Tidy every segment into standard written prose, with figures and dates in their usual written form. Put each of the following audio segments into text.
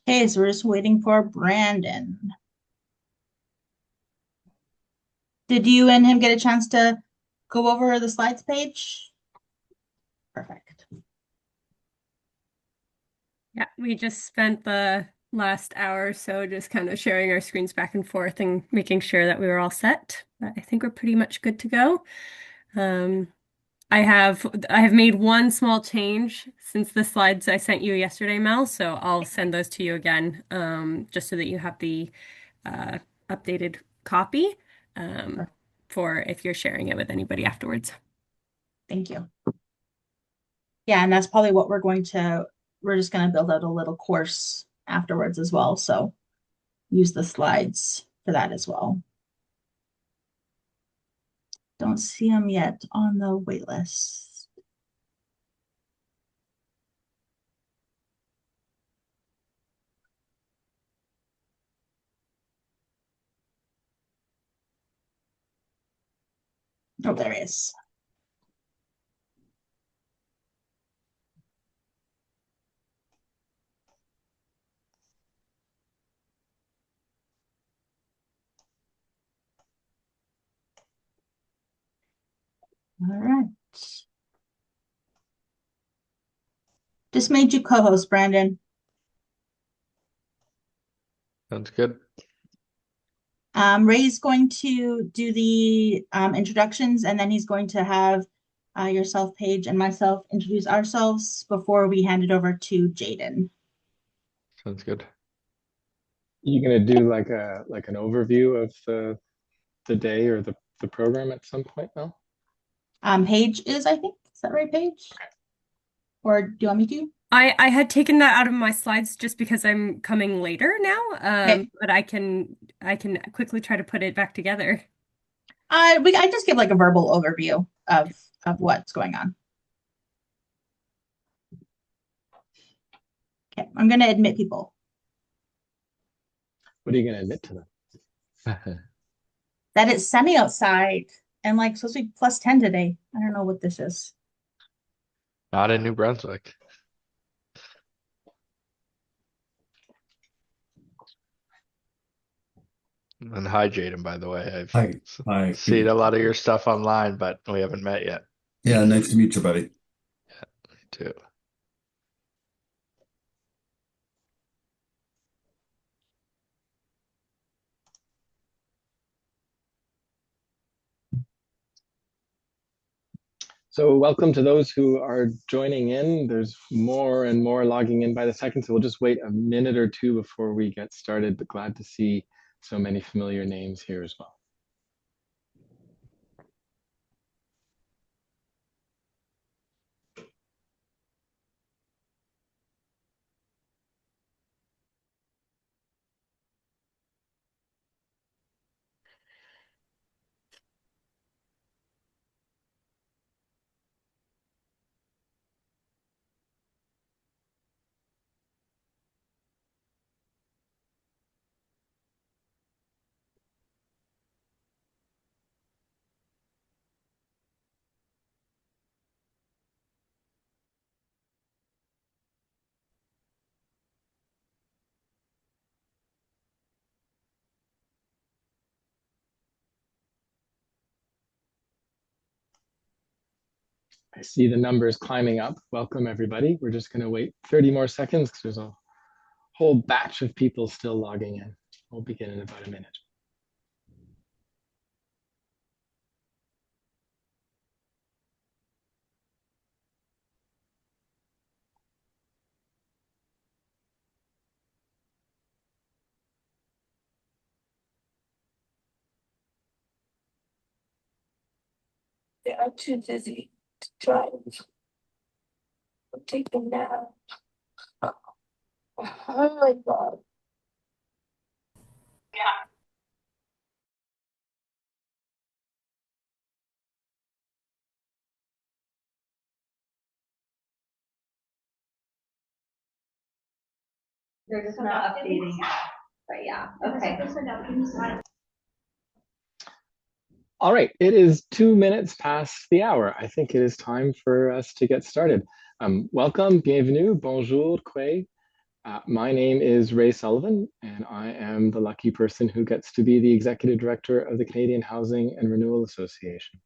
Okay, so we're just waiting for Brandon. Did you and him get a chance to go over the slides page? Perfect. Yeah, we just spent the last hour or so just kind of sharing our screens back and forth and making sure that we were all set. But I think we're pretty much good to go. Um, I have made one small change since the slides I sent you yesterday, Mel, so I'll send those to you again, just so that you have the uh, updated copy for if you're sharing it with anybody afterwards. Thank you. Yeah, and that's probably what we're just going to build out a little course afterwards as well. So use the slides for that as well. Don't see them yet on the wait list. Oh, there he is. All right. Just made you co-host, Brandon. Sounds good. Ray's going to do the introductions, and then he's going to have yourself, Paige, and myself introduce ourselves before we hand it over to Jaden. Sounds good. You gonna do like an overview of the day or the program at some point now? Paige is, I think. Is that right, Paige? Or do you want me to? I had taken that out of my slides just because I'm coming later now, Okay. but I can quickly try to put it back together. I just give like a verbal overview of what's going on. Okay, I'm gonna admit people. What are you gonna admit to them? That it's sunny outside and like supposed to be plus 10 today. I don't know what this is. Not in New Brunswick. And hi, Jaden, by the way. I've Hi. Hi. Good seen a lot of your stuff online, but we haven't met yet. Yeah, nice to meet you, buddy. Me too. So welcome to those who are joining in. There's more and more logging in by the second, so we'll just wait a minute or two before we get started, but glad to see so many familiar names here as well. I see the numbers climbing up. Welcome, everybody. We're just going to wait 30 more seconds because there's a whole batch of people still logging in. We'll begin in about a minute. They are too busy to drive. Take them now. Oh my God. They're just not updating it. But yeah, okay. All right, it is 2 minutes past the hour. I think it is time for us to get started. Welcome, bienvenue, bonjour, quoi. My name is Ray Sullivan, and I am the lucky person who gets to be the Executive Director of the Canadian Housing and Renewal Association.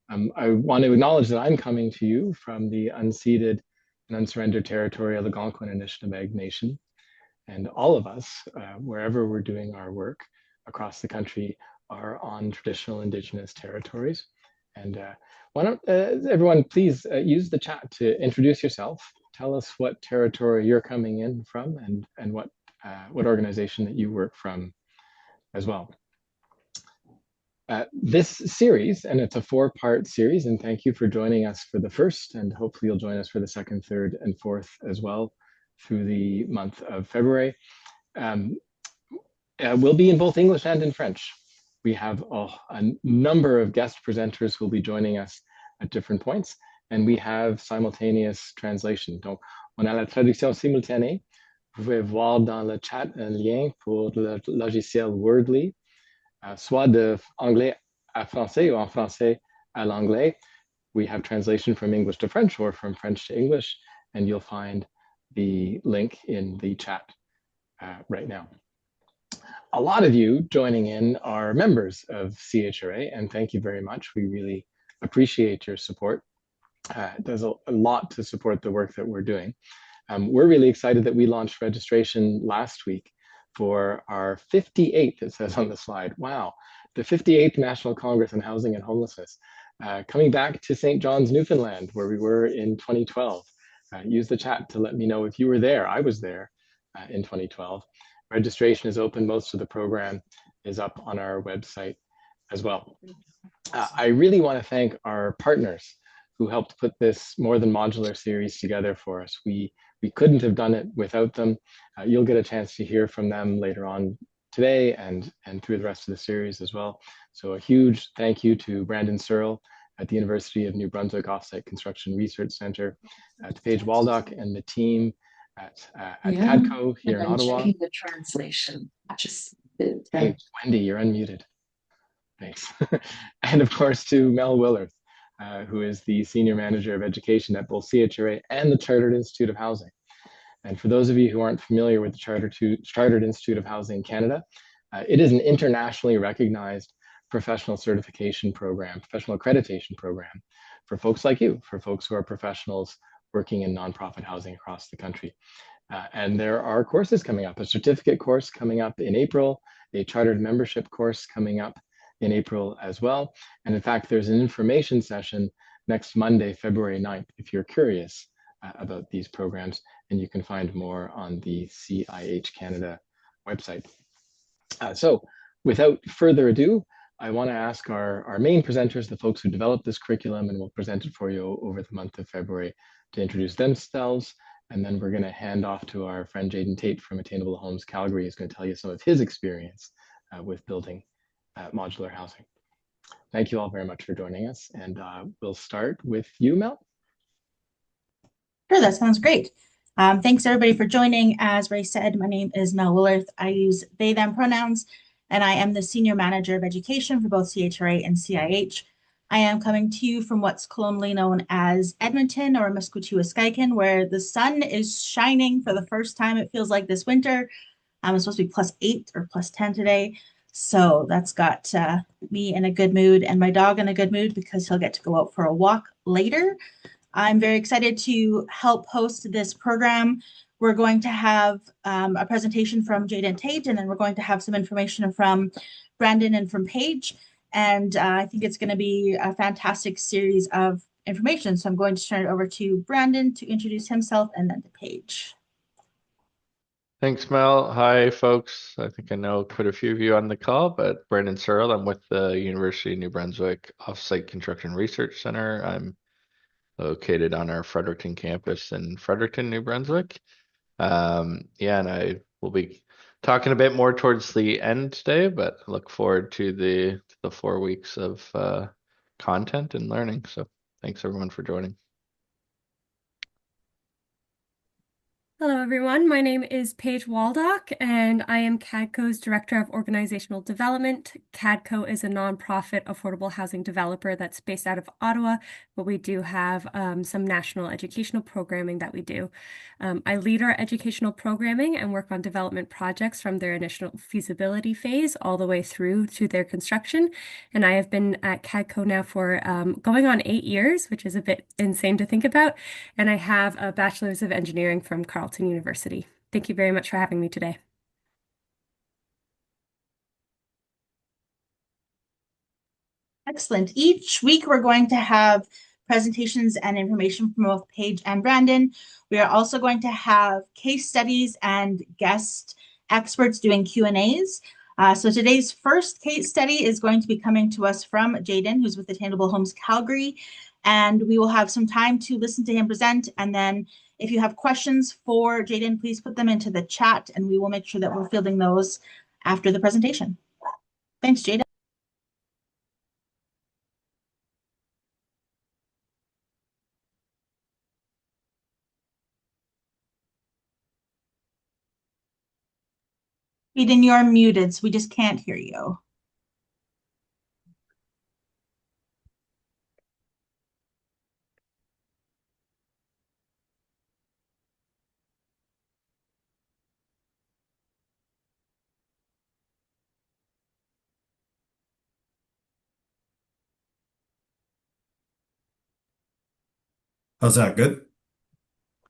I want to acknowledge that I'm coming to you from the unceded and unsurrendered territory of the Algonquin and Anishinaabe Nation. And all of us, wherever we're doing our work across the country, are on traditional Indigenous territories. And why don't everyone please use the chat to introduce yourself. Tell us what territory you're coming in from and what organization that you work from as well. This series, and it's a 4-part series, and thank you for joining us for the first, and hopefully you'll join us for the second, third, and fourth as well through the month of February. Will be in both English and in French. We have a number of guest presenters who will be joining us at different points, and we have simultaneous translation. Donc, on a la traduction simultanée. Vous pouvez voir dans le chat un lien pour le logiciel Wordly, soit de anglais à français ou en français à l'anglais. We have translation from English to French or from French to English, and you'll find the link in the chat right now. A lot of you joining in are members of CHRA, and thank you very much. We really appreciate your support. It does a lot to support the work that we're doing. We're really excited that we launched registration last week for our 58th, it says on the slide. Wow, the 58th National Congress on Housing and Homelessness, coming back to St. John's, Newfoundland, where we were in 2012. Use the chat to let me know if you were there. I was there in 2012. Registration is open. Most of the program is up on our website as well. I really want to thank our partners who helped put this More Than Modular series together for us. We couldn't have done it without them. You'll get a chance to hear from them later on today and through the rest of the series as well. So a huge thank you to Brandon Searle at the University of New Brunswick Offsite Construction Research Center, to Paige Waldock and the team at CADCO here in Ottawa. Checking the translation. Hey, Wendy, you're unmuted. Thanks. And of course to Mel Willarth, who is the Senior Manager of Education at both CHRA and the Chartered Institute of Housing. And for those of you who aren't familiar with the Chartered Institute of Housing Canada, it is an internationally recognized professional certification program, professional accreditation program for folks like you, for folks who are professionals working in nonprofit housing across the country. And there are courses coming up, a certificate course coming up in April, a chartered membership course coming up in April as well. And in fact, there's an information session next Monday, February 9th, if you're curious about these programs, and you can find more on the CIH Canada website. So without further ado, I want to ask our main presenters, the folks who developed this curriculum and will present it for you over the month of February, to introduce themselves. And then we're going to hand off to our friend Jaden Tate from Attainable Homes Calgary, who's going to tell you some of his experience with building modular housing. Thank you all very much for joining us. And we'll start with you, Mel. Sure, that sounds great. Thanks everybody for joining. As Ray said, my name is Mel Willarth. I use they, them pronouns, and I am the Senior Manager of Education for both CHRA and CIH. I am coming to you from what's colloquially known as Edmonton or Musquetua-Skyken, where the sun is shining for the first time, it feels like, this winter. It's supposed to be +8 or +10 today. So that's got me in a good mood and my dog in a good mood because he'll get to go out for a walk later. I'm very excited to help host this program. We're going to have a presentation from Jaden Tate, and then we're going to have some information from Brandon and from Paige. And I think it's going to be a fantastic series of information. So I'm going to turn it over to Brandon to introduce himself and then to Paige. Thanks, Mel. Hi, folks. I think I know quite a few of you on the call, but Brandon Searle. I'm with the University of New Brunswick Offsite Construction Research Center. I'm located on our Fredericton campus in Fredericton, New Brunswick. And I will be talking a bit more towards the end today, but I look forward to the 4 weeks of content and learning. So thanks everyone for joining. Hello, everyone. My name is Paige Waldock, and I am CADCO's Director of Organizational Development. CADCO is a nonprofit affordable housing developer that's based out of Ottawa, but we do have some national educational programming that we do. I lead our educational programming and work on development projects from their initial feasibility phase all the way through to their construction. And I have been at CADCO now for going on 8 years, which is a bit insane to think about. And I have a Bachelor's of Engineering from Carleton University. Thank you very much for having me today. Excellent. Each week we're going to have presentations and information from both Paige and Brandon. We are also going to have case studies and guest experts doing Q&As. So today's first case study is going to be coming to us from Jaden, who's with Attainable Homes Calgary. And we will have some time to listen to him present. And then if you have questions for Jaden, please put them into the chat and we will make sure that we're fielding those after the presentation. Thanks, Jaden. Jaden, you're muted, so we just can't hear you. How's that? Good?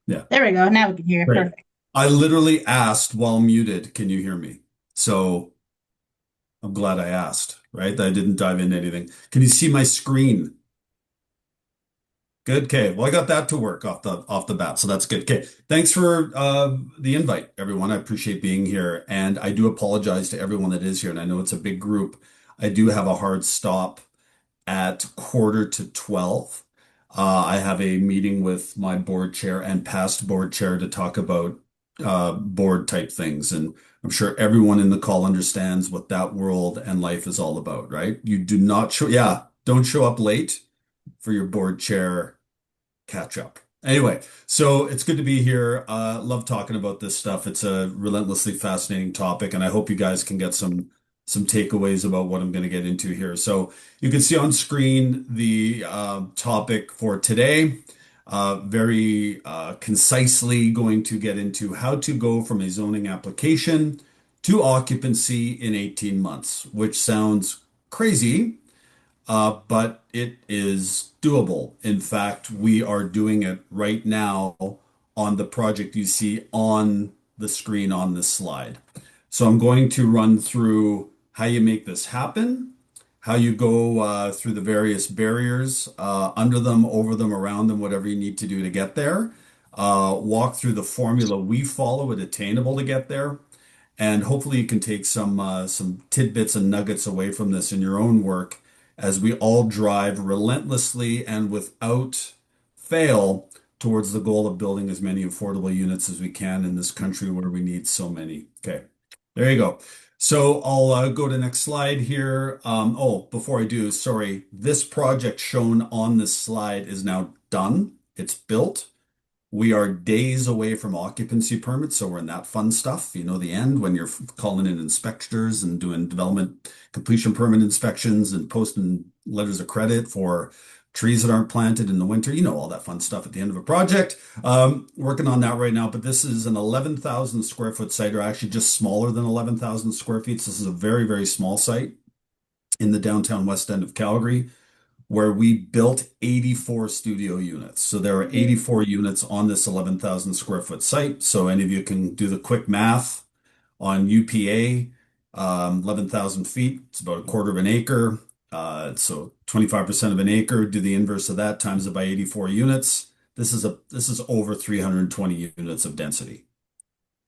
Yeah. There we go. Now we can hear you. Great. Perfect. I literally asked while muted, can you hear me? So I'm glad I asked, right? I didn't dive into anything. Can you see my screen? Good. Okay. Well, I got that to work off the bat, so that's good. Okay. Thanks for the invite, everyone. I appreciate being here, and I do apologize to everyone that is here. And I know it's a big group. I do have a hard stop at 11:45. I have a meeting with my board chair and past board chair to talk about board type things. And I'm sure everyone in the call understands what that world and life is all about, right? You do not show, yeah, don't show up late for your board chair catch up. Anyway, so it's good to be here. Love talking about this stuff. It's a relentlessly fascinating topic, and I hope you guys can get some takeaways about what I'm going to get into here. So you can see on screen the topic for today. Very concisely going to get into how to go from a zoning application to occupancy in 18 months, which sounds crazy, but it is doable. In fact, we are doing it right now on the project you see on the screen on this slide. So I'm going to run through how you make this happen, how you go through the various barriers, under them, over them, around them, whatever you need to do to get there. Walk through the formula we follow at Attainable to get there. And hopefully you can take some tidbits and nuggets away from this in your own work as we all drive relentlessly and without fail towards the goal of building as many affordable units as we can in this country where we need so many. Okay, there you go. So I'll go to the next slide here. Oh, before I do, sorry, this project shown on this slide is now done. It's built. We are days away from occupancy permits, so we're in that fun stuff. You know, the end when you're calling in inspectors and doing development completion permit inspections and posting letters of credit for trees that aren't planted in the winter. You know, all that fun stuff at the end of a project. Working on that right now, but this is an 11,000 square foot site, or actually just smaller than 11,000 square feet. So this is a very, very small site in the downtown west end of Calgary, where we built 84 studio units. So there are 84 units on this 11,000 square foot site. So any of you can do the quick math on UPA, 11,000 feet. It's about a quarter of an acre. So 25% of an acre, do the inverse of that, times it by 84 units. This is over 320 units of density,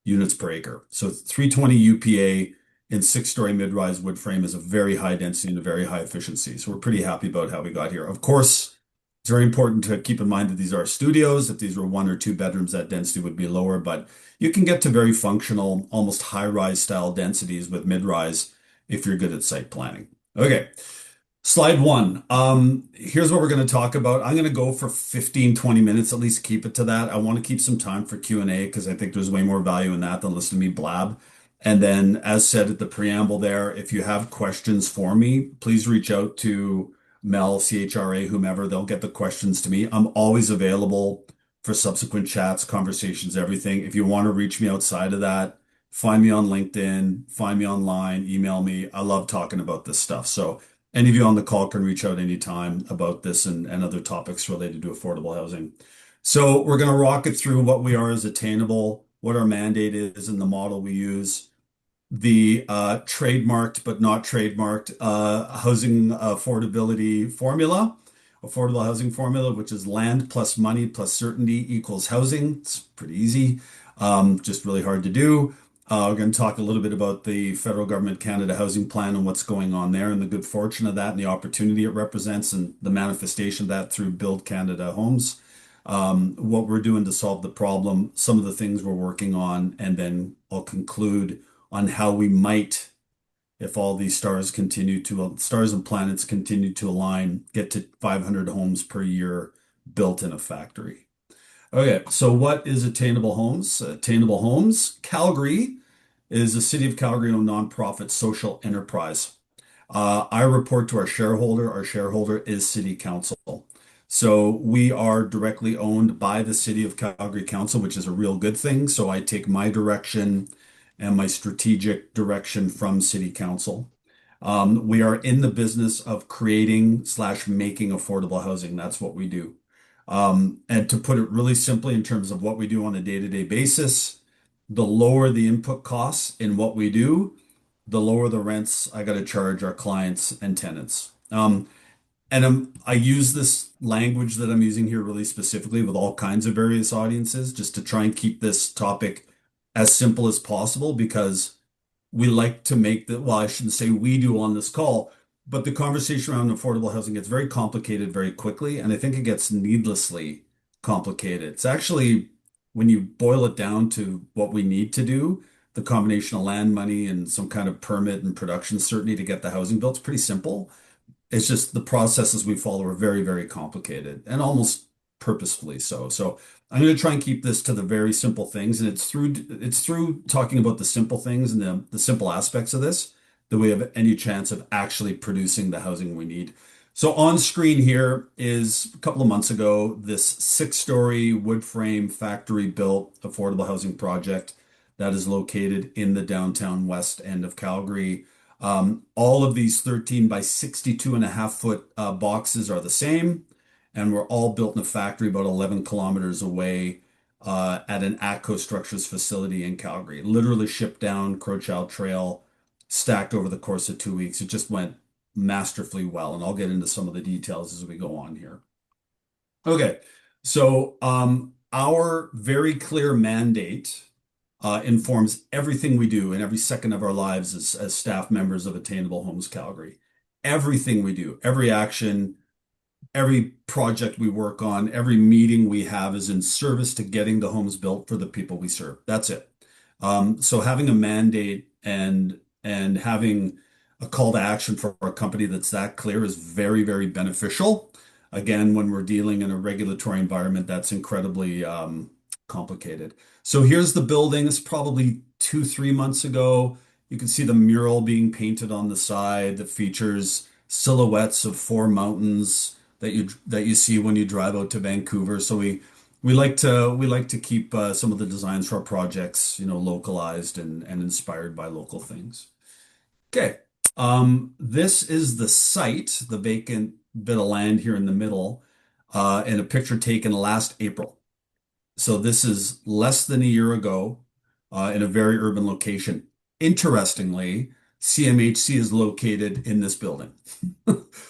units per acre. So 320 UPA in 6-story mid-rise wood frame is a very high density and a very high efficiency. So we're pretty happy about how we got here. Of course, it's very important to keep in mind that these are studios. If these were 1 or 2 bedrooms, that density would be lower, but you can get to very functional, almost high-rise style densities with mid-rise if you're good at site planning. Okay. Slide one. Here's what we're going to talk about. I'm going to go for 15, 20 minutes, at least keep it to that. I want to keep some time for Q&A because I think there's way more value in that than listen to me blab. And then, as said at the preamble there, if you have questions for me, please reach out to Mel, CHRA, whomever. They'll get the questions to me. I'm always available for subsequent chats, conversations, everything. If you want to reach me outside of that, find me on LinkedIn, find me online, email me. I love talking about this stuff. So, any of you on the call can reach out anytime about this and other topics related to affordable housing. So we're going to rock it through what we are as attainable, what our mandate is, and the model we use, the trademarked but not trademarked housing affordability formula, affordable housing formula, which is land plus money plus certainty equals housing. It's pretty easy, just really hard to do. We're going to talk a little bit about the federal government Canada Housing Plan and what's going on there and the good fortune of that and the opportunity it represents and the manifestation of that through Build Canada Homes. What we're doing to solve the problem, some of the things we're working on, and then I'll conclude on how we might, if all these stars and planets continue to align, get to 500 homes per year built in a factory. Okay, so what is Attainable Homes? Attainable Homes, Calgary is a City of Calgary-owned nonprofit social enterprise. I report to our shareholder. Our shareholder is City Council. So we are directly owned by the City of Calgary Council, which is a real good thing. So I take my direction and my strategic direction from City Council. We are in the business of creating slash making affordable housing. That's what we do. And to put it really simply in terms of what we do on a day-to-day basis, the lower the input costs in what we do, the lower the rents I got to charge our clients and tenants. I use this language that I'm using here really specifically with all kinds of various audiences just to try and keep this topic as simple as possible because we like to make well, I shouldn't say we do on this call, but the conversation around affordable housing gets very complicated very quickly, and I think it gets needlessly complicated. It's actually, when you boil it down to what we need to do, the combination of land money and some kind of permit and production certainty to get the housing built, it's pretty simple. It's just the processes we follow are very, very complicated and almost purposefully so. So I'm going to try and keep this to the very simple things, and it's through talking about the simple things and the simple aspects of this that we have any chance of actually producing the housing we need. So on screen here is a couple of months ago, this 6-story wood frame factory built affordable housing project that is located in the downtown west end of Calgary. All of these 13 by 62.5 foot boxes are the same, and were all built in a factory about 11 kilometers away at an ATCO Structures facility in Calgary. Literally shipped down Crowchild Trail, stacked over the course of 2 weeks. It just went masterfully well, and I'll get into some of the details as we go on here. Okay, so our very clear mandate informs everything we do in every second of our lives as staff members of Attainable Homes Calgary. Everything we do, every action, every project we work on, every meeting we have is in service to getting the homes built for the people we serve. That's it. So having a mandate and having a call to action for our company that's that clear is very, very beneficial. Again, when we're dealing in a regulatory environment that's incredibly complicated. So here's the building. It's probably 2, 3 months ago. You can see the mural being painted on the side that features silhouettes of 4 mountains that you see when you drive out to Vancouver. So we like to keep some of the designs for our projects, localized and inspired by local things. Okay. This is the site, the vacant bit of land here in the middle, and a picture taken last April. So this is less than a year ago, in a very urban location. Interestingly, CMHC is located in this building.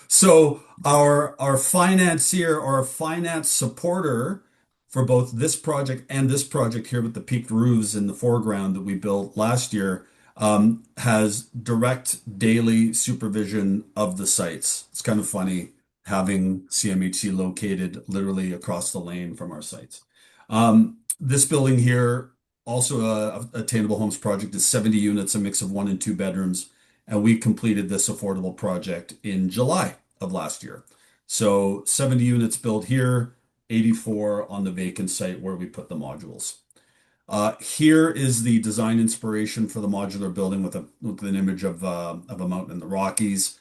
So our financier or our finance supporter for both this project and this project here with the peaked roofs in the foreground that we built last year has direct daily supervision of the sites. It's kind of funny having CMHC located literally across the lane from our sites. This building here, also a Attainable Homes project, is 70 units, a mix of 1 and 2 bedrooms, and we completed this affordable project in July of last year. So 70 units built here, 84 on the vacant site where we put the modules. Here is the design inspiration for the modular building with an image of a mountain in the Rockies.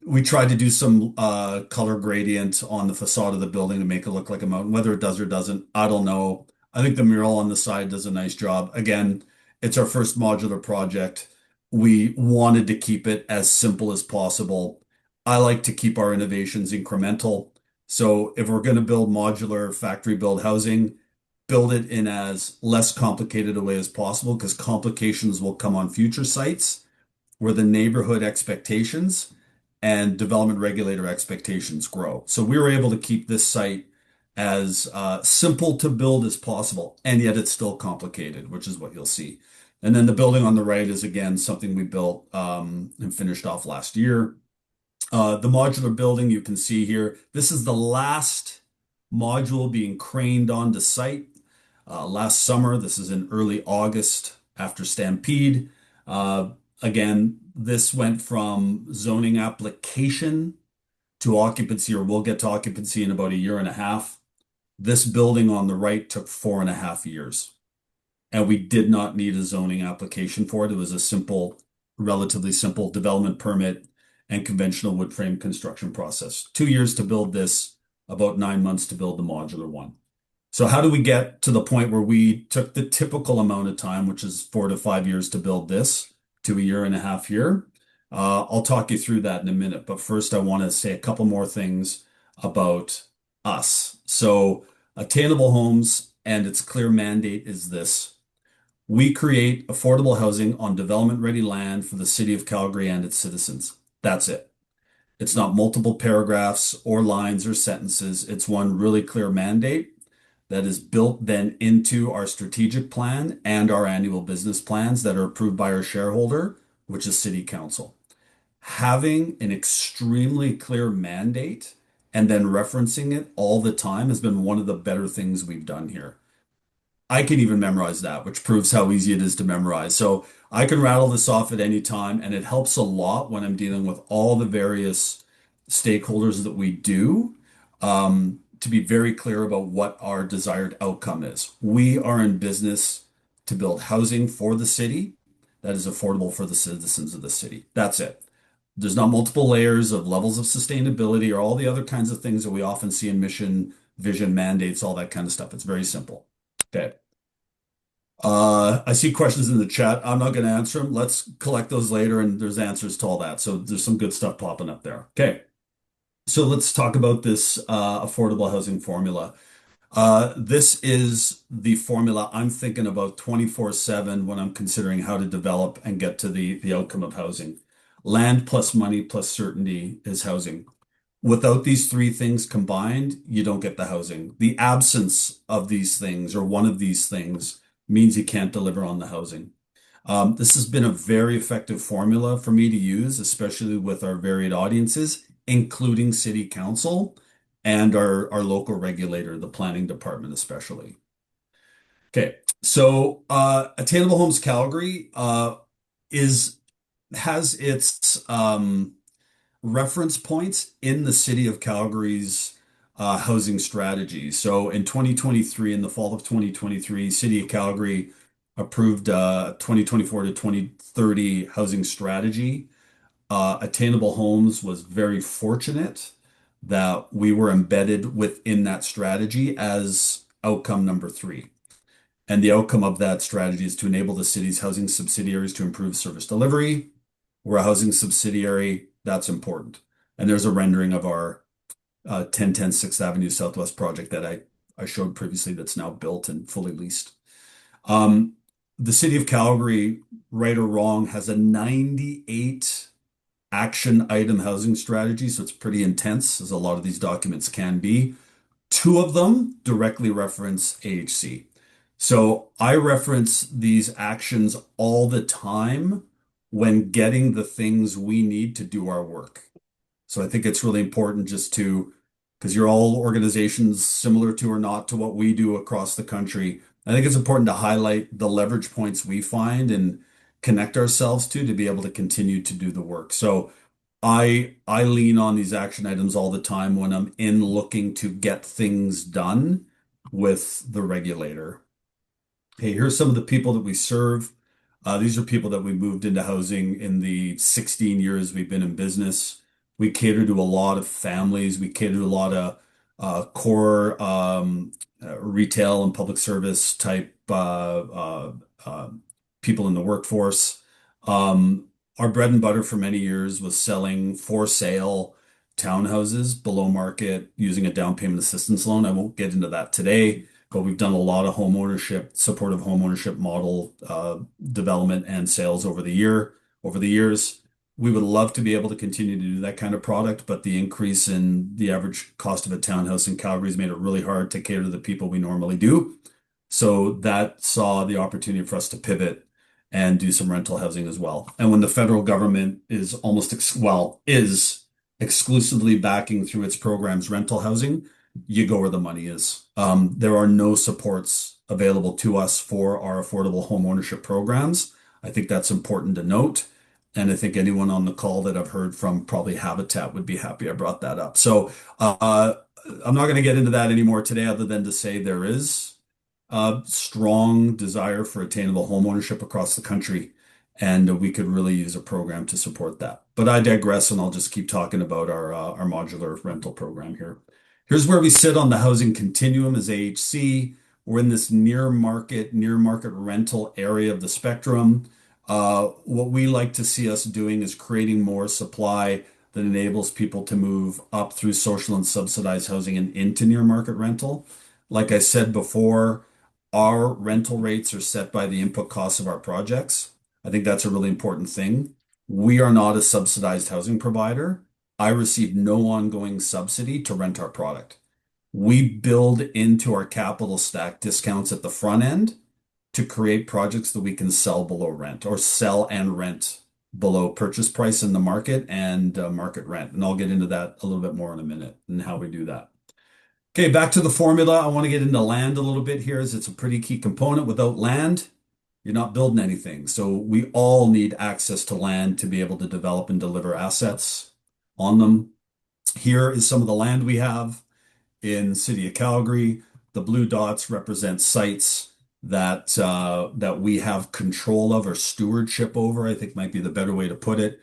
We tried to do some color gradient on the facade of the building to make it look like a mountain. Whether it does or doesn't, I don't know. I think the mural on the side does a nice job. Again, it's our first modular project. We wanted to keep it as simple as possible. I like to keep our innovations incremental. So if we're going to build modular factory build housing, build it in as less complicated a way as possible because complications will come on future sites where the neighborhood expectations and development regulator expectations grow. So we were able to keep this site as simple to build as possible, and yet it's still complicated, which is what you'll see. And then the building on the right is again something we built and finished off last year. The modular building you can see here, this is the last module being craned onto site. Last summer, this is in early August after Stampede. Again, this went from zoning application to occupancy, or we'll get to occupancy in about a year and a half. This building on the right took 4.5 years, and we did not need a zoning application for it. It was a simple, relatively simple development permit and conventional wood frame construction process. 2 years to build this, about 9 months to build the modular one. So how do we get to the point where we took the typical amount of time, which is 4 to 5 years to build this, to a year and a half here? I'll talk you through that in a minute, but first I want to say a couple more things about us. So Attainable Homes and its clear mandate is this. We create affordable housing on development-ready land for the city of Calgary and its citizens. That's it. It's not multiple paragraphs or lines or sentences. It's one really clear mandate that is built then into our strategic plan and our annual business plans that are approved by our shareholder, which is City Council. Having an extremely clear mandate and then referencing it all the time has been one of the better things we've done here. I can even memorize that, which proves how easy it is to memorize. So I can rattle this off at any time, and it helps a lot when I'm dealing with all the various stakeholders that we do, to be very clear about what our desired outcome is. We are in business to build housing for the city that is affordable for the citizens of the city. That's it. There's not multiple layers of levels of sustainability or all the other kinds of things that we often see in mission, vision, mandates, all that kind of stuff. It's very simple. Okay. I see questions in the chat. I'm not going to answer them. Let's collect those later, and there's answers to all that. So there's some good stuff popping up there. Okay. So let's talk about this affordable housing formula. This is the formula I'm thinking about 24/7 when I'm considering how to develop and get to the outcome of housing. Land plus money plus certainty is housing. Without these three things combined, you don't get the housing. The absence of these things or one of these things means you can't deliver on the housing. This has been a very effective formula for me to use, especially with our varied audiences, including City Council and our local regulator, the planning department especially. Okay, so Attainable Homes Calgary has its reference points in the city of Calgary's housing strategy. So in 2023, in the fall of 2023, City of Calgary approved 2024 to 2030 housing strategy. Attainable Homes was very fortunate that we were embedded within that strategy as outcome number 3. And the outcome of that strategy is to enable the city's housing subsidiaries to improve service delivery. We're a housing subsidiary. That's important. And there's a rendering of our 1010 6th Avenue Southwest project that I showed previously that's now built and fully leased. The city of Calgary, right or wrong, has a 98 action item housing strategy. So it's pretty intense, as a lot of these documents can be. 2 of them directly reference AHC. So I reference these actions all the time when getting the things we need to do our work. So I think it's really important because you're all organizations similar to or not to what we do across the country. I think it's important to highlight the leverage points we find and connect ourselves to be able to continue to do the work. So I lean on these action items all the time when I'm in looking to get things done with the regulator. Hey, here's some of the people that we serve. These are people that we moved into housing in the 16 years we've been in business. We cater to a lot of families. We cater to a lot of core retail and public service type people in the workforce. Our bread and butter for many years was selling for sale townhouses below market using a down payment assistance loan. I won't get into that today, but we've done a lot of home ownership, supportive home ownership model development and sales over the years. We would love to be able to continue to do that kind of product, but the increase in the average cost of a townhouse in Calgary has made it really hard to cater to the people we normally do. So that saw the opportunity for us to pivot and do some rental housing as well. And when the federal government is is exclusively backing through its programs rental housing, you go where the money is. There are no supports available to us for our affordable home ownership programs. I think that's important to note. And I think anyone on the call that I've heard from, probably Habitat, would be happy I brought that up. So I'm not going to get into that anymore today, other than to say there is a strong desire for attainable homeownership across the country, and we could really use a program to support that. But I digress, and I'll just keep talking about our modular rental program here. Here's where we sit on the housing continuum as AHC. We're in this near market rental area of the spectrum. What we like to see us doing is creating more supply that enables people to move up through social and subsidized housing and into near market rental. Like I said before, our rental rates are set by the input costs of our projects. I think that's a really important thing. We are not a subsidized housing provider. I receive no ongoing subsidy to rent our product. We build into our capital stack discounts at the front end to create projects that we can sell below rent, or sell and rent below purchase price in the market and market rent. And I'll get into that a little bit more in a minute and how we do that. Okay, back to the formula. I want to get into land a little bit here, as it's a pretty key component. Without land, you're not building anything. So we all need access to land to be able to develop and deliver assets on them. Here is some of the land we have in the city of Calgary. The blue dots represent sites that we have control of, or stewardship over, I think might be the better way to put it.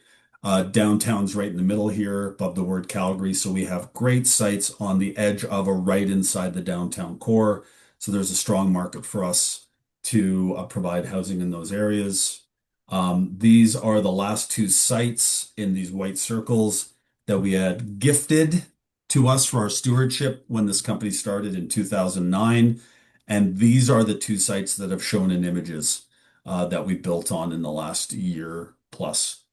Downtown's right in the middle here above the word Calgary. So we have great sites on the edge of, or right inside the downtown core. So there's a strong market for us to provide housing in those areas. These are the last two sites in these white circles that we had gifted to us for our stewardship when this company started in 2009. And these are the two sites that have shown in images that we built on in the last year plus.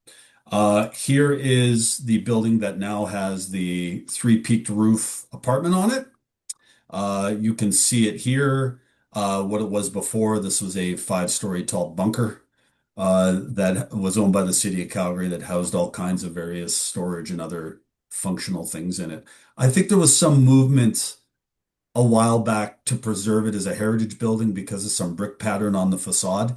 Here is the building that now has the three-peaked roof apartment on it. You can see it here. What it was before, this was a 5-story tall bunker that was owned by the city of Calgary, that housed all kinds of various storage and other functional things in it. I think there was some movement a while back to preserve it as a heritage building because of some brick pattern on the facade.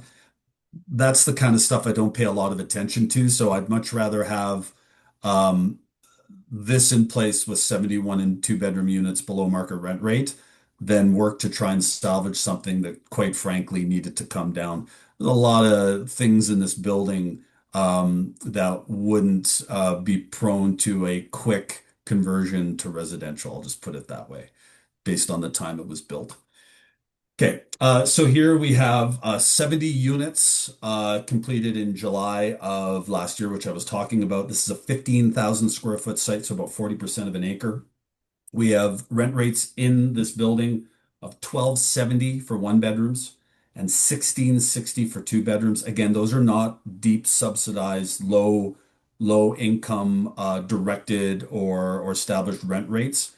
That's the kind of stuff I don't pay a lot of attention to. So I'd much rather have um, this in place with 71 and 2-bedroom units below market rent rate than work to try and salvage something that, quite frankly, needed to come down. There's a lot of things in this building that wouldn't be prone to a quick conversion to residential. I'll just put it that way, based on the time it was built. Okay, so here we have 70 units completed in July of last year, which I was talking about. This is a 15,000 square foot site, so about 40% of an acre. We have rent rates in this building of $1,270 for 1-bedrooms and $1,660 for 2-bedrooms. Again, those are not deep subsidized, low income directed or established rent rates.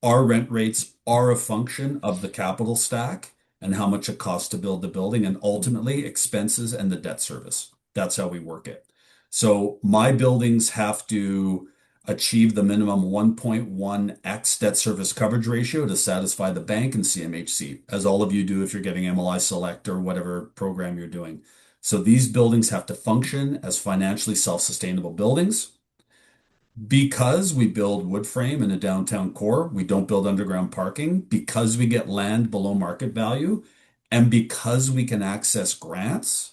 Our rent rates are a function of the capital stack and how much it costs to build the building, and ultimately expenses and the debt service. That's how we work it. So my buildings have to achieve the minimum 1.1x debt service coverage ratio to satisfy the bank and CMHC, as all of you do if you're getting MLI Select or whatever program you're doing. So these buildings have to function as financially self-sustainable buildings. Because we build wood frame in a downtown core, we don't build underground parking, because we get land below market value, and because we can access grants,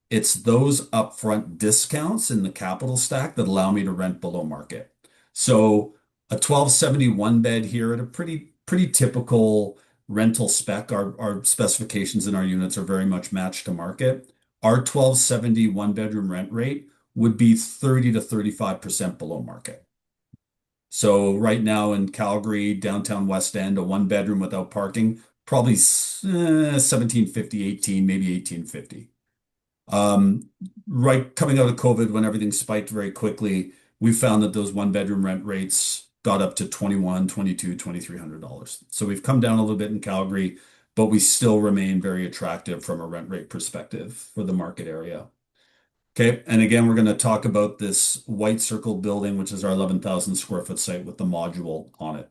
it's those upfront discounts in the capital stack that allow me to rent below market. So a 1271 bed here at a pretty typical rental spec. Our specifications in our units are very much matched to market. Our 1270 one-bedroom rent rate would be 30 to 35% below market. So right now in Calgary, downtown West End, a one bedroom without parking, probably 1750, 18, maybe 1850. Right coming out of COVID, when everything spiked very quickly, we found that those one bedroom rent rates got up to 21, 22, $2,300. So we've come down a little bit in Calgary, but we still remain very attractive from a rent rate perspective for the market area. Okay, and again, we're going to talk about this White Circle building, which is our 11,000 square foot site with the module on it.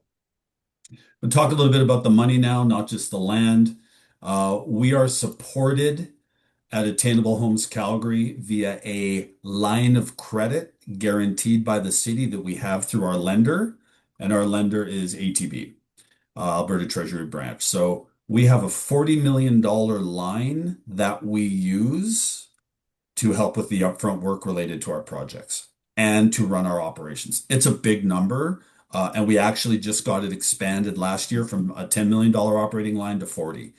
We'll talk a little bit about the money now, not just the land. We are supported at Attainable Homes Calgary via a line of credit guaranteed by the city that we have through our lender, and our lender is ATB, Alberta Treasury Branch. So we have a $40 million line that we use to help with the upfront work related to our projects and to run our operations. It's a big number, and we actually just got it expanded last year from a $10 million operating line to 40.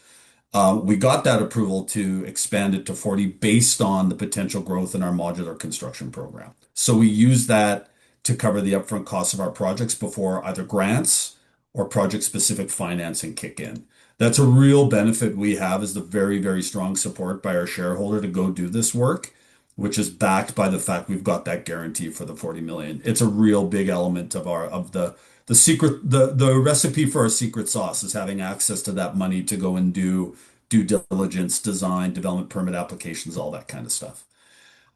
We got that approval to expand it to 40 based on the potential growth in our modular construction program. So we use that to cover the upfront costs of our projects before either grants or project-specific financing kick in. That's a real benefit we have, is the very, very strong support by our shareholder to go do this work, which is backed by the fact we've got that guarantee for the 40 million. It's a real big element of the recipe for our secret sauce, is having access to that money to go and do due diligence, design, development permit applications, all that kind of stuff.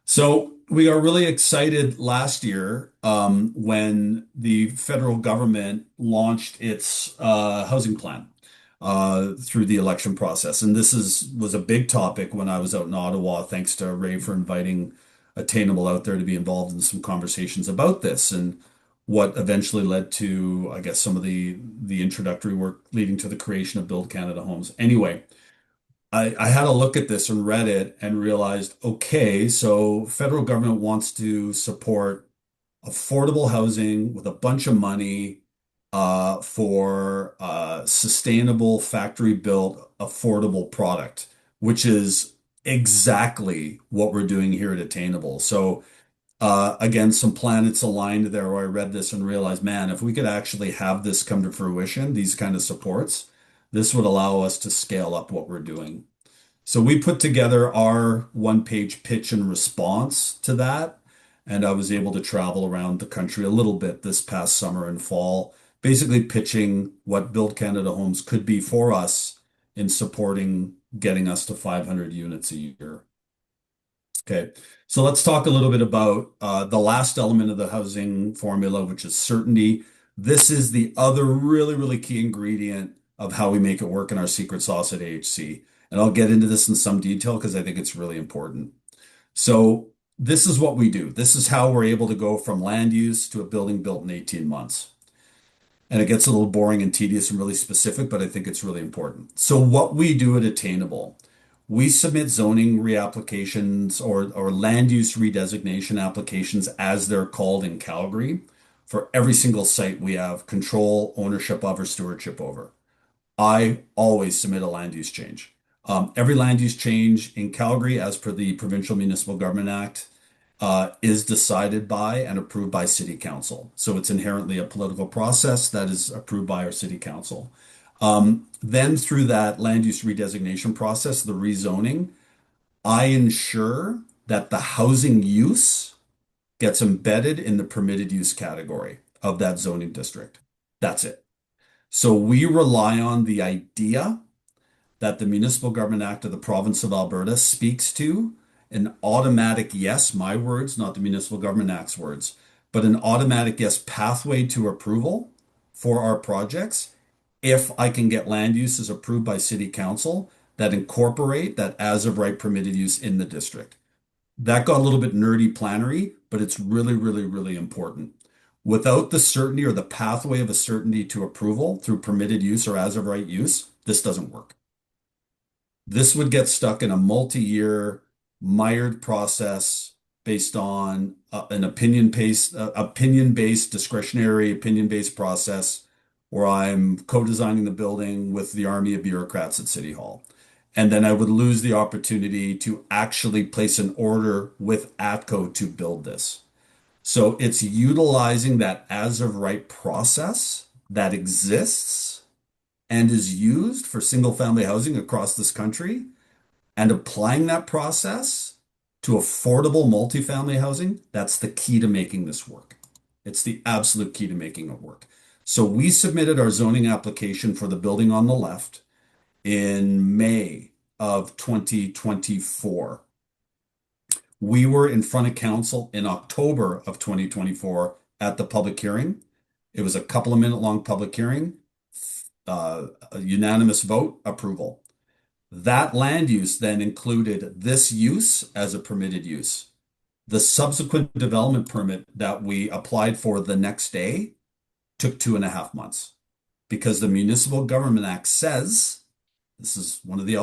So we are really excited last year when the federal government launched its housing plan through the election process. And was a big topic when I was out in Ottawa. Thanks to Ray for inviting Attainable out there to be involved in some conversations about this, and what eventually led to, I guess, some of the introductory work leading to the creation of Build Canada Homes. Anyway, I had a look at this and read it and realized, okay, so federal government wants to support affordable housing with a bunch of money for sustainable factory built affordable product, which is exactly what we're doing here at Attainable. So again, some planets aligned there where I read this and realized, man, if we could actually have this come to fruition, these kind of supports, this would allow us to scale up what we're doing. So we put together our one-page pitch and response to that, and I was able to travel around the country a little bit this past summer and fall, basically pitching what Build Canada Homes could be for us in supporting getting us to 500 units a year. Okay, so let's talk a little bit about the last element of the housing formula, which is certainty. This is the other really, really key ingredient of how we make it work in our secret sauce at AHC. And I'll get into this in some detail because I think it's really important. So this is what we do. This is how we're able to go from land use to a building built in 18 months. And it gets a little boring and tedious and really specific, but I think it's really important. So what we do at Attainable, we submit zoning reapplications or land use redesignation applications, as they're called in Calgary, for every single site we have control, ownership of, or stewardship over. I always submit a land use change. Every land use change in Calgary, as per the Provincial Municipal Government Act, is decided by and approved by City Council. So it's inherently a political process that is approved by our City Council. Then through that land use redesignation process, the rezoning, I ensure that the housing use gets embedded in the permitted use category of that zoning district. That's it. So we rely on the idea that the Municipal Government Act of the Province of Alberta speaks to an automatic yes, my words, not the Municipal Government Act's words, but an automatic yes pathway to approval for our projects if I can get land uses approved by City Council that incorporate that as of right permitted use in the district. That got a little bit nerdy planery, but it's really, really, really important. Without the certainty or the pathway of a certainty to approval through permitted use or as of right use, this doesn't work. This would get stuck in a multi-year mired process based on an opinion-based, discretionary, opinion-based process where I'm co-designing the building with the army of bureaucrats at City Hall. And then I would lose the opportunity to actually place an order with ATCO to build this. So it's utilizing that as of right process that exists and is used for single family housing across this country and applying that process to affordable multifamily housing. That's the key to making this work. It's the absolute key to making it work. So we submitted our zoning application for the building on the left in May of 2024. We were in front of council in October of 2024 at the public hearing. It was a couple of minute long public hearing, a unanimous vote approval. That land use then included this use as a permitted use. The subsequent development permit that we applied for the next day took 2.5 months because the Municipal Government Act says, this is one of the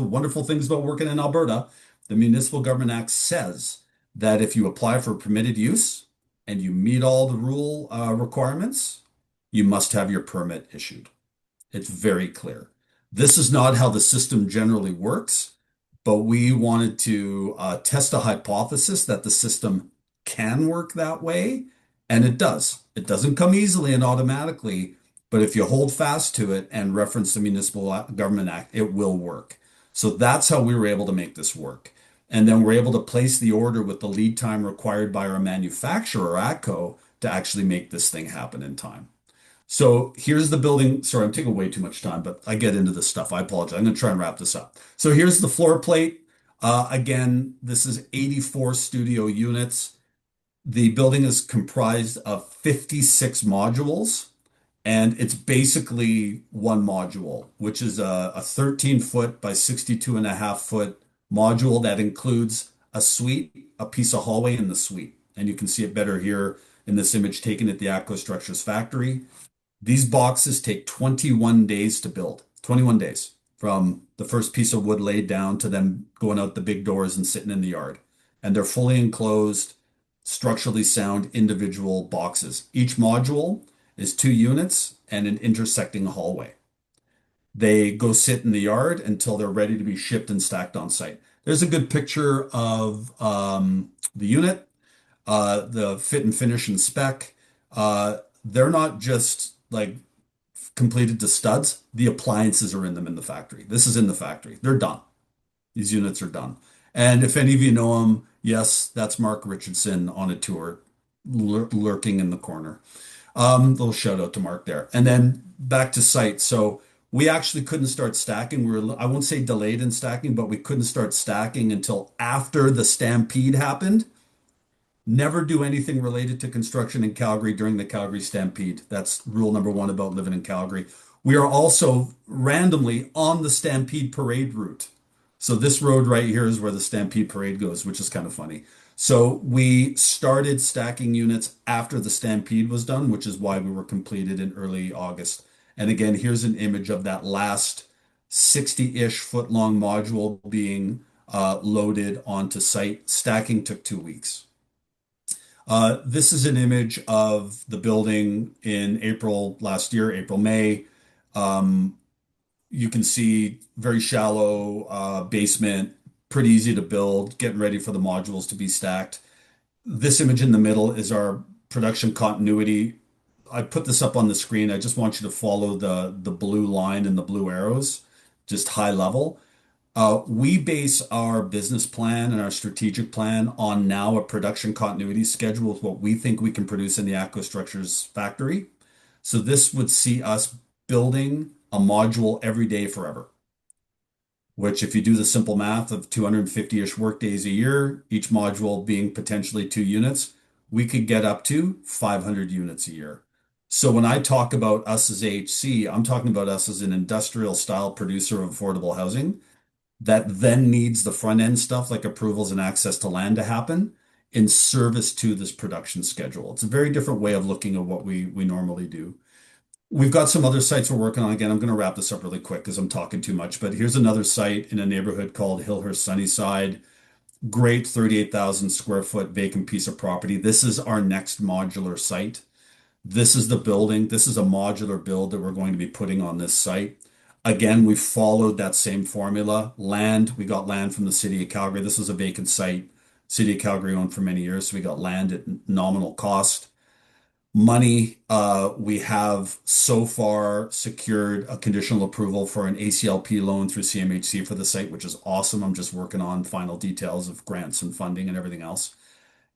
wonderful things about working in Alberta. The Municipal Government Act says that if you apply for permitted use and you meet all the rule requirements, you must have your permit issued. It's very clear. This is not how the system generally works, but we wanted to test a hypothesis that the system can work that way, and it does. It doesn't come easily and automatically, but if you hold fast to it and reference the Municipal Government Act, it will work. So that's how we were able to make this work. And then we're able to place the order with the lead time required by our manufacturer, ATCO, to actually make this thing happen in time. So here's the building. Sorry, I'm taking way too much time, but I get into this stuff. I apologize. I'm going to try and wrap this up. So here's the floor plate. Again, this is 84 studio units. The building is comprised of 56 modules, and it's basically one module, which is a 13-foot by 62.5-foot module that includes a suite, a piece of hallway in the suite. And you can see it better here in this image taken at the ATCO Structures factory. These boxes take 21 days to build, 21 days from the first piece of wood laid down to them going out the big doors and sitting in the yard. And they're fully enclosed, structurally sound individual boxes. Each module is 2 units and an intersecting hallway. They go sit in the yard until they're ready to be shipped and stacked on site. There's a good picture of the unit, the fit and finish and spec. They're not just like completed to studs. The appliances are in them in the factory. This is in the factory. They're done. These units are done. And if any of you know him, yes, that's Mark Richardson on a tour, lurking in the corner. Little shout out to Mark there. And then back to site. So we actually couldn't start stacking. We were, I won't say delayed in stacking, but we couldn't start stacking until after the stampede happened. Never do anything related to construction in Calgary during the Calgary Stampede. That's rule number 1 about living in Calgary. We are also randomly on the Stampede parade route. So this road right here is where the Stampede parade goes, which is kind of funny. So we started stacking units after the Stampede was done, which is why we were completed in early August. And again, here's an image of that last 60-ish foot long module being loaded onto site. Stacking took 2 weeks. This is an image of the building in April last year, April, May. You can see very shallow basement, pretty easy to build, getting ready for the modules to be stacked. This image in the middle is our production continuity. I put this up on the screen. I just want you to follow the blue line and the blue arrows, just high level. We base our business plan and our strategic plan on now a production continuity schedule with what we think we can produce in the ATCO Structures factory. So this would see us building a module every day forever, which if you do the simple math of 250-ish work days a year, each module being potentially 2 units, we could get up to 500 units a year. So when I talk about us as AHC, I'm talking about us as an industrial style producer of affordable housing that then needs the front end stuff like approvals and access to land to happen in service to this production schedule. It's a very different way of looking at what we normally do. We've got some other sites we're working on. Again, I'm going to wrap this up really quick because I'm talking too much. But here's another site in a neighborhood called Hillhurst Sunnyside. Great 38,000 square foot vacant piece of property. This is our next modular site. This is the building. This is a modular build that we're going to be putting on this site. Again, we followed that same formula. Land, we got land from the City of Calgary. This was a vacant site. City of Calgary owned for many years, so we got land at nominal cost. Money, we have so far secured a conditional approval for an ACLP loan through CMHC for the site, which is awesome. I'm just working on final details of grants and funding and everything else.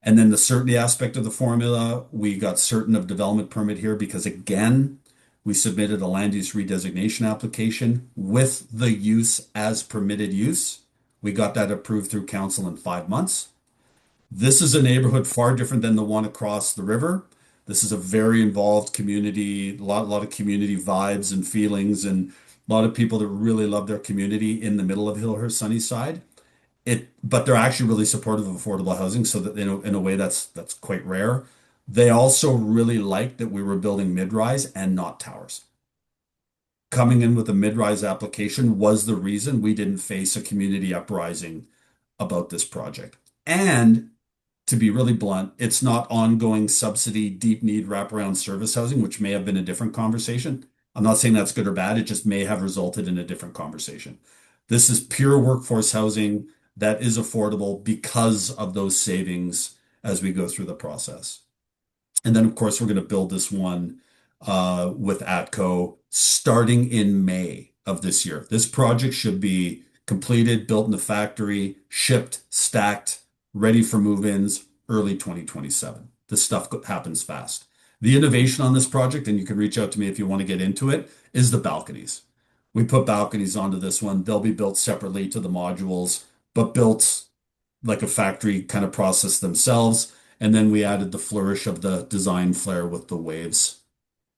And then the certainty aspect of the formula, we got certain of development permit here because again, we submitted a land use redesignation application with the use as permitted use. We got that approved through council in 5 months. This is a neighborhood far different than the one across the river. This is a very involved community, a lot of community vibes and feelings, and a lot of people that really love their community in the middle of Hillhurst Sunnyside. But they're actually really supportive of affordable housing, so that in a way that's quite rare. They also really liked that we were building mid-rise and not towers. Coming in with a mid-rise application was the reason we didn't face a community uprising about this project. And to be really blunt, it's not ongoing subsidy, deep need wraparound service housing, which may have been a different conversation. I'm not saying that's good or bad. It just may have resulted in a different conversation. This is pure workforce housing that is affordable because of those savings as we go through the process. And then, of course, we're going to build this one with ATCO starting in May of this year. This project should be completed, built in the factory, shipped, stacked, ready for move-ins early 2027. This stuff happens fast. The innovation on this project, and you can reach out to me if you want to get into it, is the balconies. We put balconies onto this one. They'll be built separately to the modules, but built like a factory kind of process themselves. And then we added the flourish of the design flair with the waves.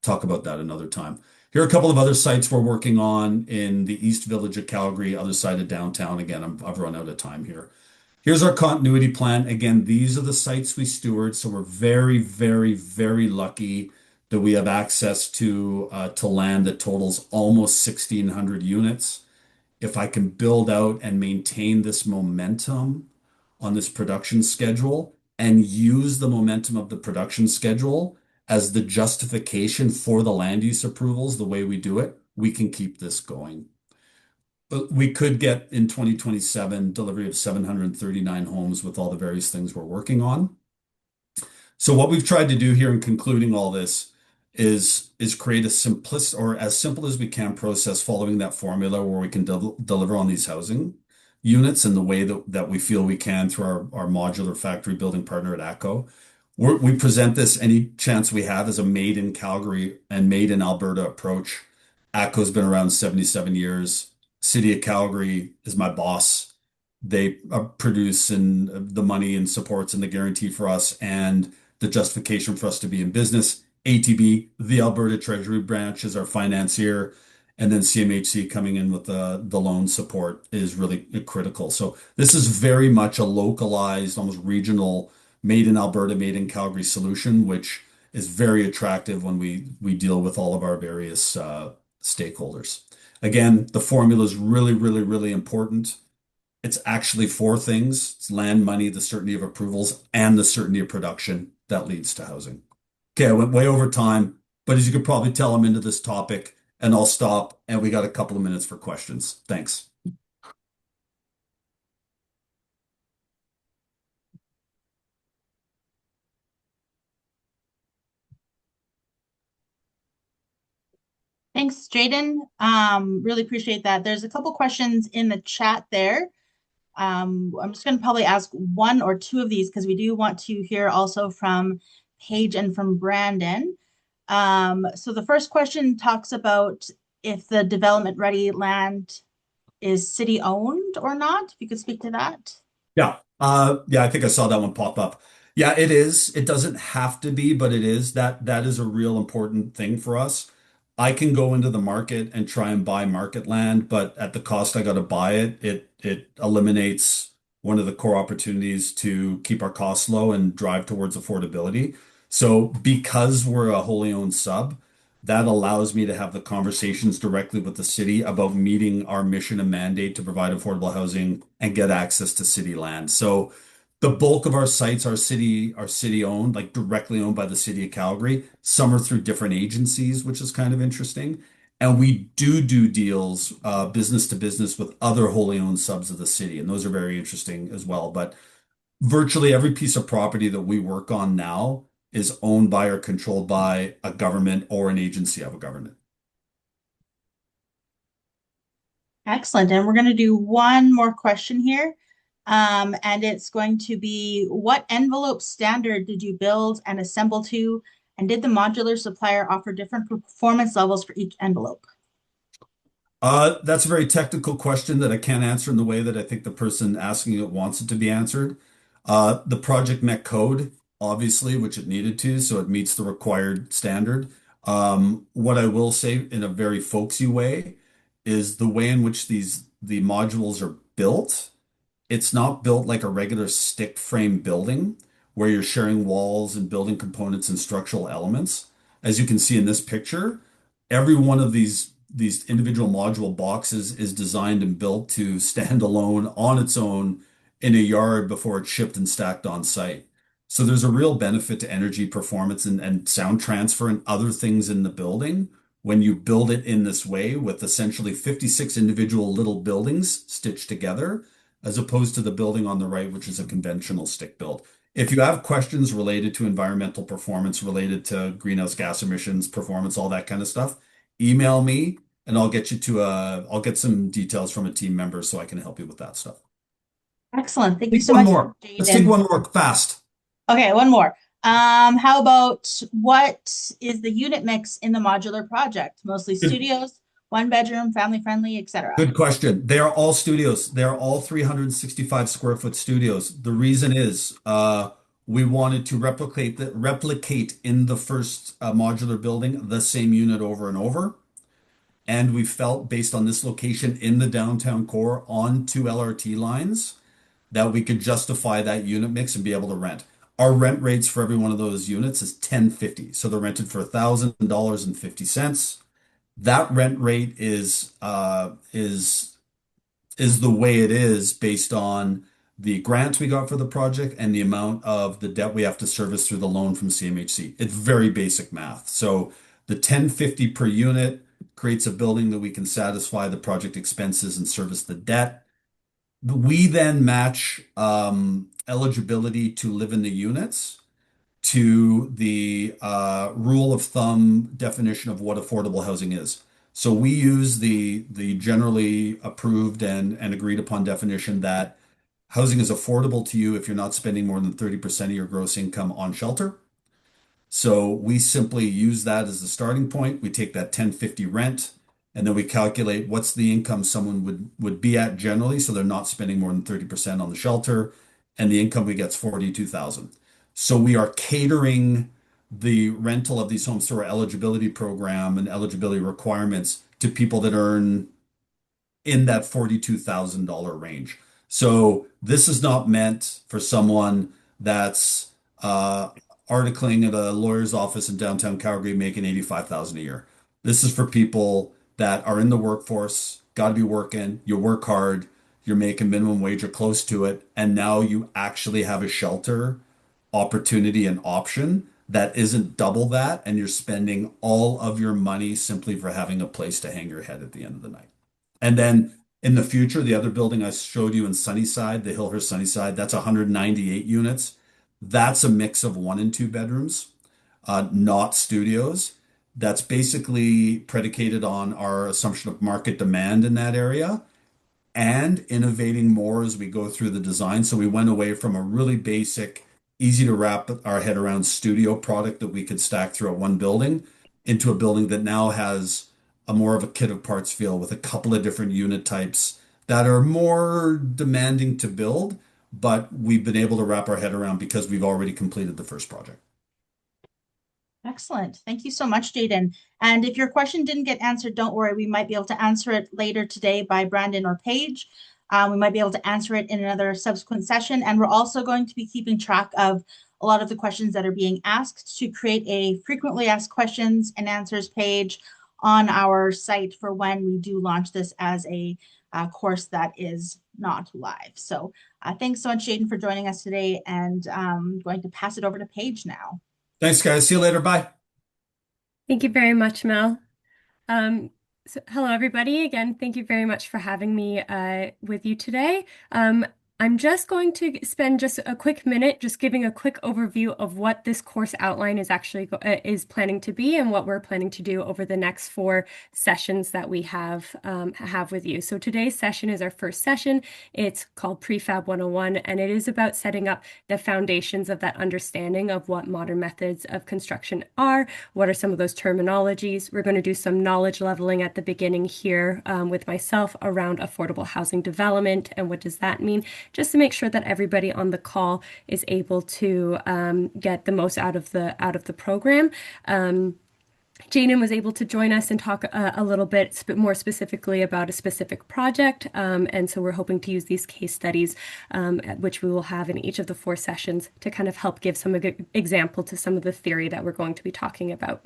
Talk about that another time. Here are a couple of other sites we're working on in the East Village of Calgary, other side of downtown. Again, I've run out of time here. Here's our continuity plan. Again, these are the sites we steward, so we're very, very, very lucky that we have access to land that totals almost 1,600 units. If I can build out and maintain this momentum on this production schedule and use the momentum of the production schedule as the justification for the land use approvals, the way we do it, we can keep this going. But we could get in 2027 delivery of 739 homes with all the various things we're working on. So what we've tried to do here in concluding all this is create a simplest or as simple as we can process following that formula where we can deliver on these housing units in the way that we feel we can through our modular factory building partner at ATCO. We present this any chance we have as a made in Calgary and made in Alberta approach. ATCO's been around 77 years. City of Calgary is my boss. They produce the money and supports and the guarantee for us and the justification for us to be in business. ATB, the Alberta Treasury Branch, is our financier. And then CMHC coming in with the loan support is really critical. So this is very much a localized, almost regional, made in Alberta, made in Calgary solution, which is very attractive when we deal with all of our various stakeholders. Again, the formula is really, really, really important. It's actually four things. It's land, money, the certainty of approvals, and the certainty of production that leads to housing. Okay, I went way over time, but as you could probably tell, I'm into this topic, and I'll stop, and we got a couple of minutes for questions. Thanks. Thanks, Jaden. Really appreciate that. There's a couple questions in the chat there. I'm just going to probably ask one or two of these because we do want to hear also from Paige and from Brandon. So the first question talks about if the development ready land is city owned or not. If you could speak to that. Yeah. Yeah, I think I saw that one pop up. Yeah, it is. It doesn't have to be, but it is. That is a real important thing for us. I can go into the market and try and buy market land, but at the cost I got to buy it, it eliminates one of the core opportunities to keep our costs low and drive towards affordability. So because we're a wholly owned sub, that allows me to have the conversations directly with the city about meeting our mission and mandate to provide affordable housing and get access to city land. So the bulk of our sites are city owned, like directly owned by the city of Calgary. Some are through different agencies, which is kind of interesting. And we do deals business to business with other wholly owned subs of the city, and those are very interesting as well. But virtually every piece of property that we work on now is owned by or controlled by a government or an agency of a government. Excellent. And we're going to do one more question here. And it's going to be, what envelope standard did you build and assemble to? And did the modular supplier offer different performance levels for each envelope? That's a very technical question that I can't answer in the way that I think the person asking it wants it to be answered. The project met code, obviously, which it needed to, so it meets the required standard. What I will say in a very folksy way is the way in which the modules are built. It's not built like a regular stick frame building where you're sharing walls and building components and structural elements. As you can see in this picture, every one of these individual module boxes is designed and built to stand alone on its own in a yard before it's shipped and stacked on site. So there's a real benefit to energy performance and sound transfer and other things in the building when you build it in this way with essentially 56 individual little buildings stitched together, as opposed to the building on the right, which is a conventional stick build. If you have questions related to environmental performance, related to greenhouse gas emissions, performance, all that kind of stuff, email me and I'll get some details from a team member so I can help you with that stuff. Excellent. Thank you Take so one much, more. Let's take Jaden. one more fast. Okay, one more. How about, what is the unit mix in the modular project? Mostly Good, studios, one bedroom, family friendly, etc. good question. They are all studios. They are all 365 square foot studios. The reason is we wanted to replicate in the first modular building the same unit over and over. And we felt based on this location in the downtown core on two LRT lines that we could justify that unit mix and be able to rent. Our rent rates for every one of those units is 1050. So they're rented for $1,000.50. That rent rate is the way it is based on the grant we got for the project and the amount of the debt we have to service through the loan from CMHC. It's very basic math. So the 1050 per unit creates a building that we can satisfy the project expenses and service the debt. We then match eligibility to live in the units to the rule of thumb definition of what affordable housing is. So we use the generally approved and agreed upon definition that housing is affordable to you if you're not spending more than 30% of your gross income on shelter. So we simply use that as the starting point. We take that 1050 rent and then we calculate what's the income someone would be at generally, so they're not spending more than 30% on the shelter, and the income we get is 42,000. So we are catering the rental of these homes through our eligibility program and eligibility requirements to people that earn in that $42,000 range. So this is not meant for someone that's articling at a lawyer's office in downtown Calgary making 85,000 a year. This is for people that are in the workforce, got to be working, you work hard, you're making minimum wage or close to it, and now you actually have a shelter opportunity and option that isn't double that, and you're spending all of your money simply for having a place to hang your head at the end of the night. And then in the future, the other building I showed you in Sunnyside, the Hillhurst Sunnyside, that's 198 units. That's a mix of one and two bedrooms, not studios. That's basically predicated on our assumption of market demand in that area and innovating more as we go through the design. So we went away from a really basic, easy to wrap our head around studio product that we could stack throughout one building into a building that now has a more of a kit of parts feel with a couple of different unit types that are more demanding to build, but we've been able to wrap our head around because we've already completed the first project. Excellent. Thank you so much, Jaden. And if your question didn't get answered, don't worry. We might be able to answer it later today by Brandon or Paige. We might be able to answer it in another subsequent session. And we're also going to be keeping track of a lot of the questions that are being asked to create a frequently asked questions and answers page on our site for when we do launch this as a course that is not live. So thanks so much, Jaden, for joining us today, and I'm going to pass it over to Paige now. Thanks, guys. See you later. Bye. Thank you very much, Mel. Um, Hello, everybody. Again, thank you very much for having me with you today. I'm just going to spend just a quick minute just giving a quick overview of what this course outline is actually is planning to be and what we're planning to do over the next 4 sessions that we have with you. So today's session is our first session. It's called Pre-Fab 101, and it is about setting up the foundations of that understanding of what modern methods of construction are. What are some of those terminologies? We're going to do some knowledge leveling at the beginning here with myself around affordable housing development and what does that mean, just to make sure that everybody on the call is able to get the most out of the program. Jaden was able to join us and talk a little bit more specifically about a specific project. And so we're hoping to use these case studies, which we will have in each of the 4 sessions, to kind of help give some example to some of the theory that we're going to be talking about.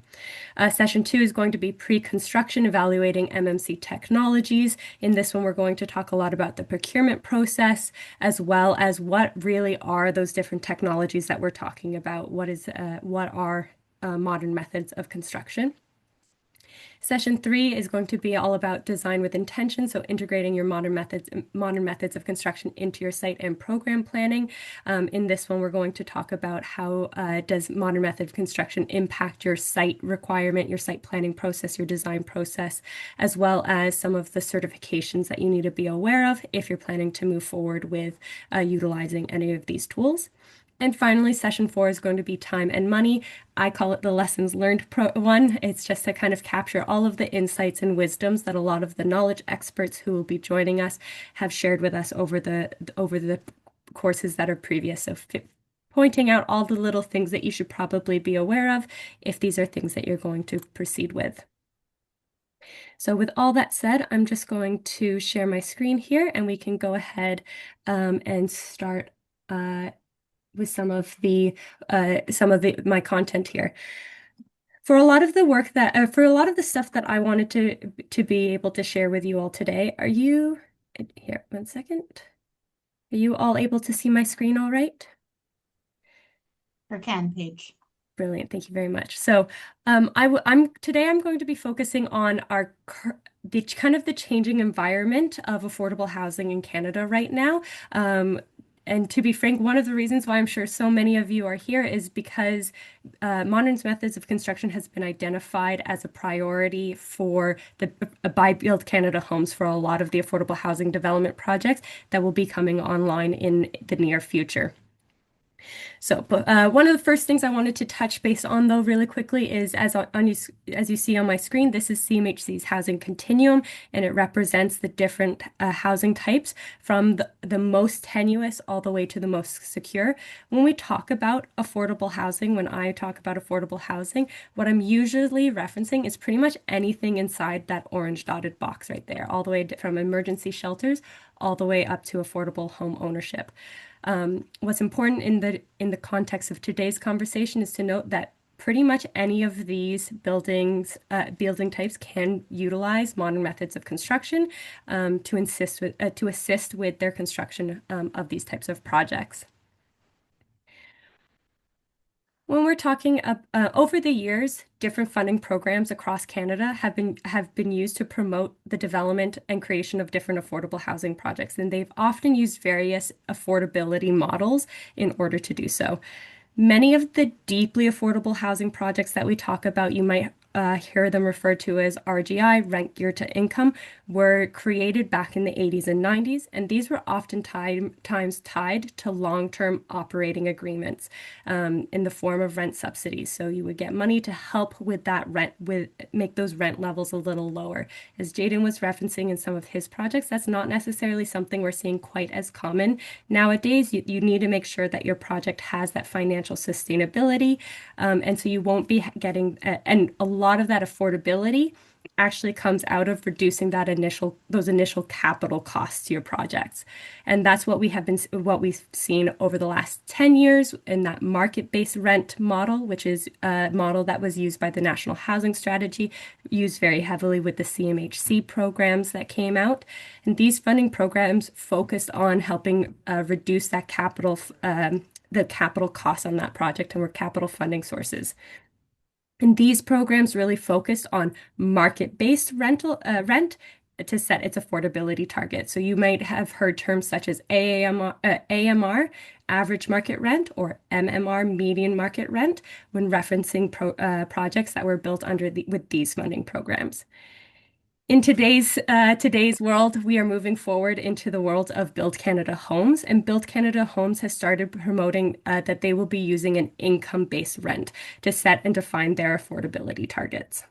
Session 2 is going to be pre-construction, evaluating MMC technologies. In this one, we're going to talk a lot about the procurement process, as well as what really are those different technologies that we're talking about. What are modern methods of construction. Session 3 is going to be all about design with intention, so integrating your modern methods of construction into your site and program planning. In this one, we're going to talk about how does modern method of construction impact your site requirement, your site planning process, your design process, as well as some of the certifications that you need to be aware of if you're planning to move forward with utilizing any of these tools. And finally, session 4 is going to be time and money. I call it the lessons learned one. It's just to kind of capture all of the insights and wisdoms that a lot of the knowledge experts who will be joining us have shared with us over the courses that are previous. So pointing out all the little things that you should probably be aware of if these are things that you're going to proceed with. So with all that said, I'm just going to share my screen here and we can go ahead and start with some of my content here. For a lot of the work that for a lot of the stuff that I wanted to be able to share with you all today, are you here? 1 second. Are you all able to see my screen all right? Sure can, Paige. Brilliant. Thank you very much. So today I'm going to be focusing on the changing environment of affordable housing in Canada right now. And to be frank, one of the reasons why I'm sure so many of you are here is because modern methods of construction has been identified as a priority for the Buy Build Canada homes for a lot of the affordable housing development projects that will be coming online in the near future. So, one of the first things I wanted to touch base on, though, really quickly is as you see on my screen, this is CMHC's housing continuum, and it represents the different housing types from the most tenuous all the way to the most secure. When we talk about affordable housing, when I talk about affordable housing, what I'm usually referencing is pretty much anything inside that orange dotted box right there, all the way from emergency shelters all the way up to affordable home ownership. What's important in the context of today's conversation is to note that pretty much any of these building types can utilize modern methods of construction to assist with their construction of these types of projects. When we're talking over the years, different funding programs across Canada have been used to promote the development and creation of different affordable housing projects, and they've often used various affordability models in order to do so. Many of the deeply affordable housing projects that we talk about, you might hear them referred to as RGI, rent geared to income, were created back in the 80s and 90s, and these were oftentimes tied to long-term operating agreements in the form of rent subsidies. So you would get money to help with that rent, make those rent levels a little lower. As Jaden was referencing in some of his projects, that's not necessarily something we're seeing quite as common nowadays. You need to make sure that your project has that financial sustainability, and so you won't be getting and a lot of that affordability actually comes out of reducing those initial capital costs to your projects. And that's what we've seen over the last 10 years in that market-based rent model, which is a model that was used by the National Housing Strategy, used very heavily with the CMHC programs that came out. And these funding programs focused on helping reduce that the capital costs on that project and were capital funding sources. And these programs really focused on market-based rent to set its affordability target. So you might have heard terms such as AMR, average market rent, or MMR, median market rent, when referencing projects that were built with these funding programs. In today's world, we are moving forward into the world of Build Canada Homes, and Build Canada Homes has started promoting that they will be using an income-based rent to set and define their affordability targets.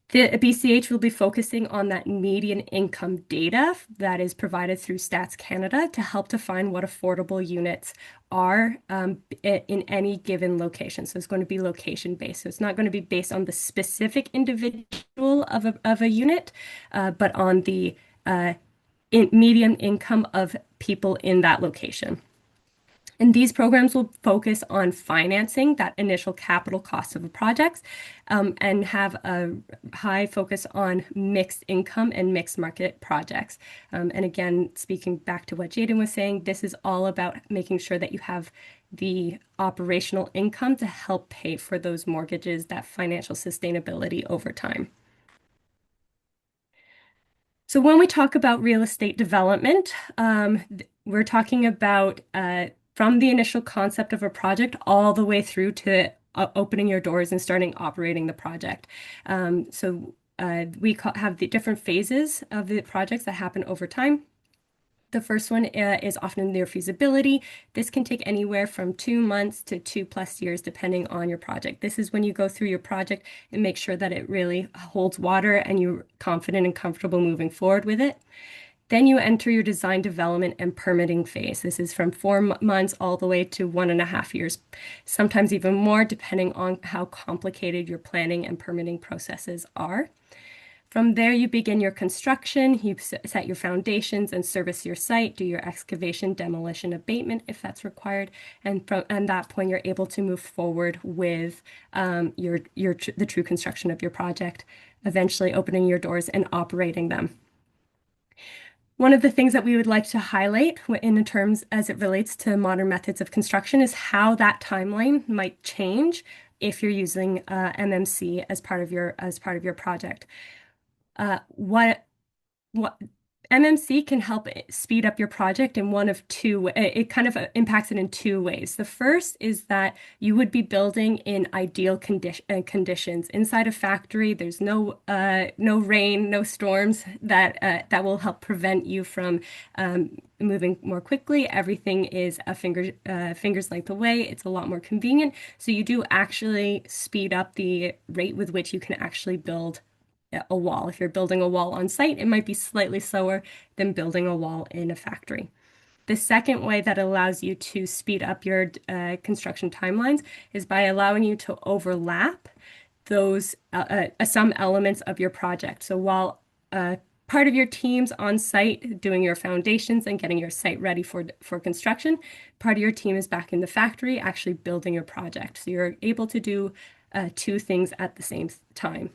The BCH will be focusing on that median income data that is provided through Stats Canada to help define what affordable units are in any given location. So it's going to be location based. So it's not going to be based on the specific individual of a unit, but on the median income of people in that location. And these programs will focus on financing that initial capital cost of a project and have a high focus on mixed income and mixed market projects. And again, speaking back to what Jaden was saying, this is all about making sure that you have the operational income to help pay for those mortgages, that financial sustainability over time. So when we talk about real estate development, we're talking about from the initial concept of a project all the way through to opening your doors and starting operating the project. We have the different phases of the projects that happen over time. The first one is often near feasibility. This can take anywhere from 2 months to 2+ years, depending on your project. This is when you go through your project and make sure that it really holds water and you're confident and comfortable moving forward with it. Then you enter your design, development, and permitting phase. This is from 4 months all the way to 1.5 years, sometimes even more, depending on how complicated your planning and permitting processes are. From there, you begin your construction, you set your foundations and service your site, do your excavation, demolition, abatement if that's required, and from that point, you're able to move forward with the true construction of your project, eventually opening your doors and operating them. One of the things that we would like to highlight in terms as it relates to modern methods of construction is how that timeline might change if you're using MMC as part of your project. What MMC can help speed up your project in one of two. It kind of impacts it in 2 ways. The first is that you would be building in ideal conditions inside a factory. There's no rain, no storms that will help prevent you from moving more quickly. Everything is a finger's length away. It's a lot more convenient. So you do actually speed up the rate with which you can actually build a wall. If you're building a wall on site, it might be slightly slower than building a wall in a factory. The second way that allows you to speed up your construction timelines is by allowing you to overlap those some elements of your project. So while part of your team's on site doing your foundations and getting your site ready for construction, part of your team is back in the factory actually building your project. So you're able to do 2 things at the same time.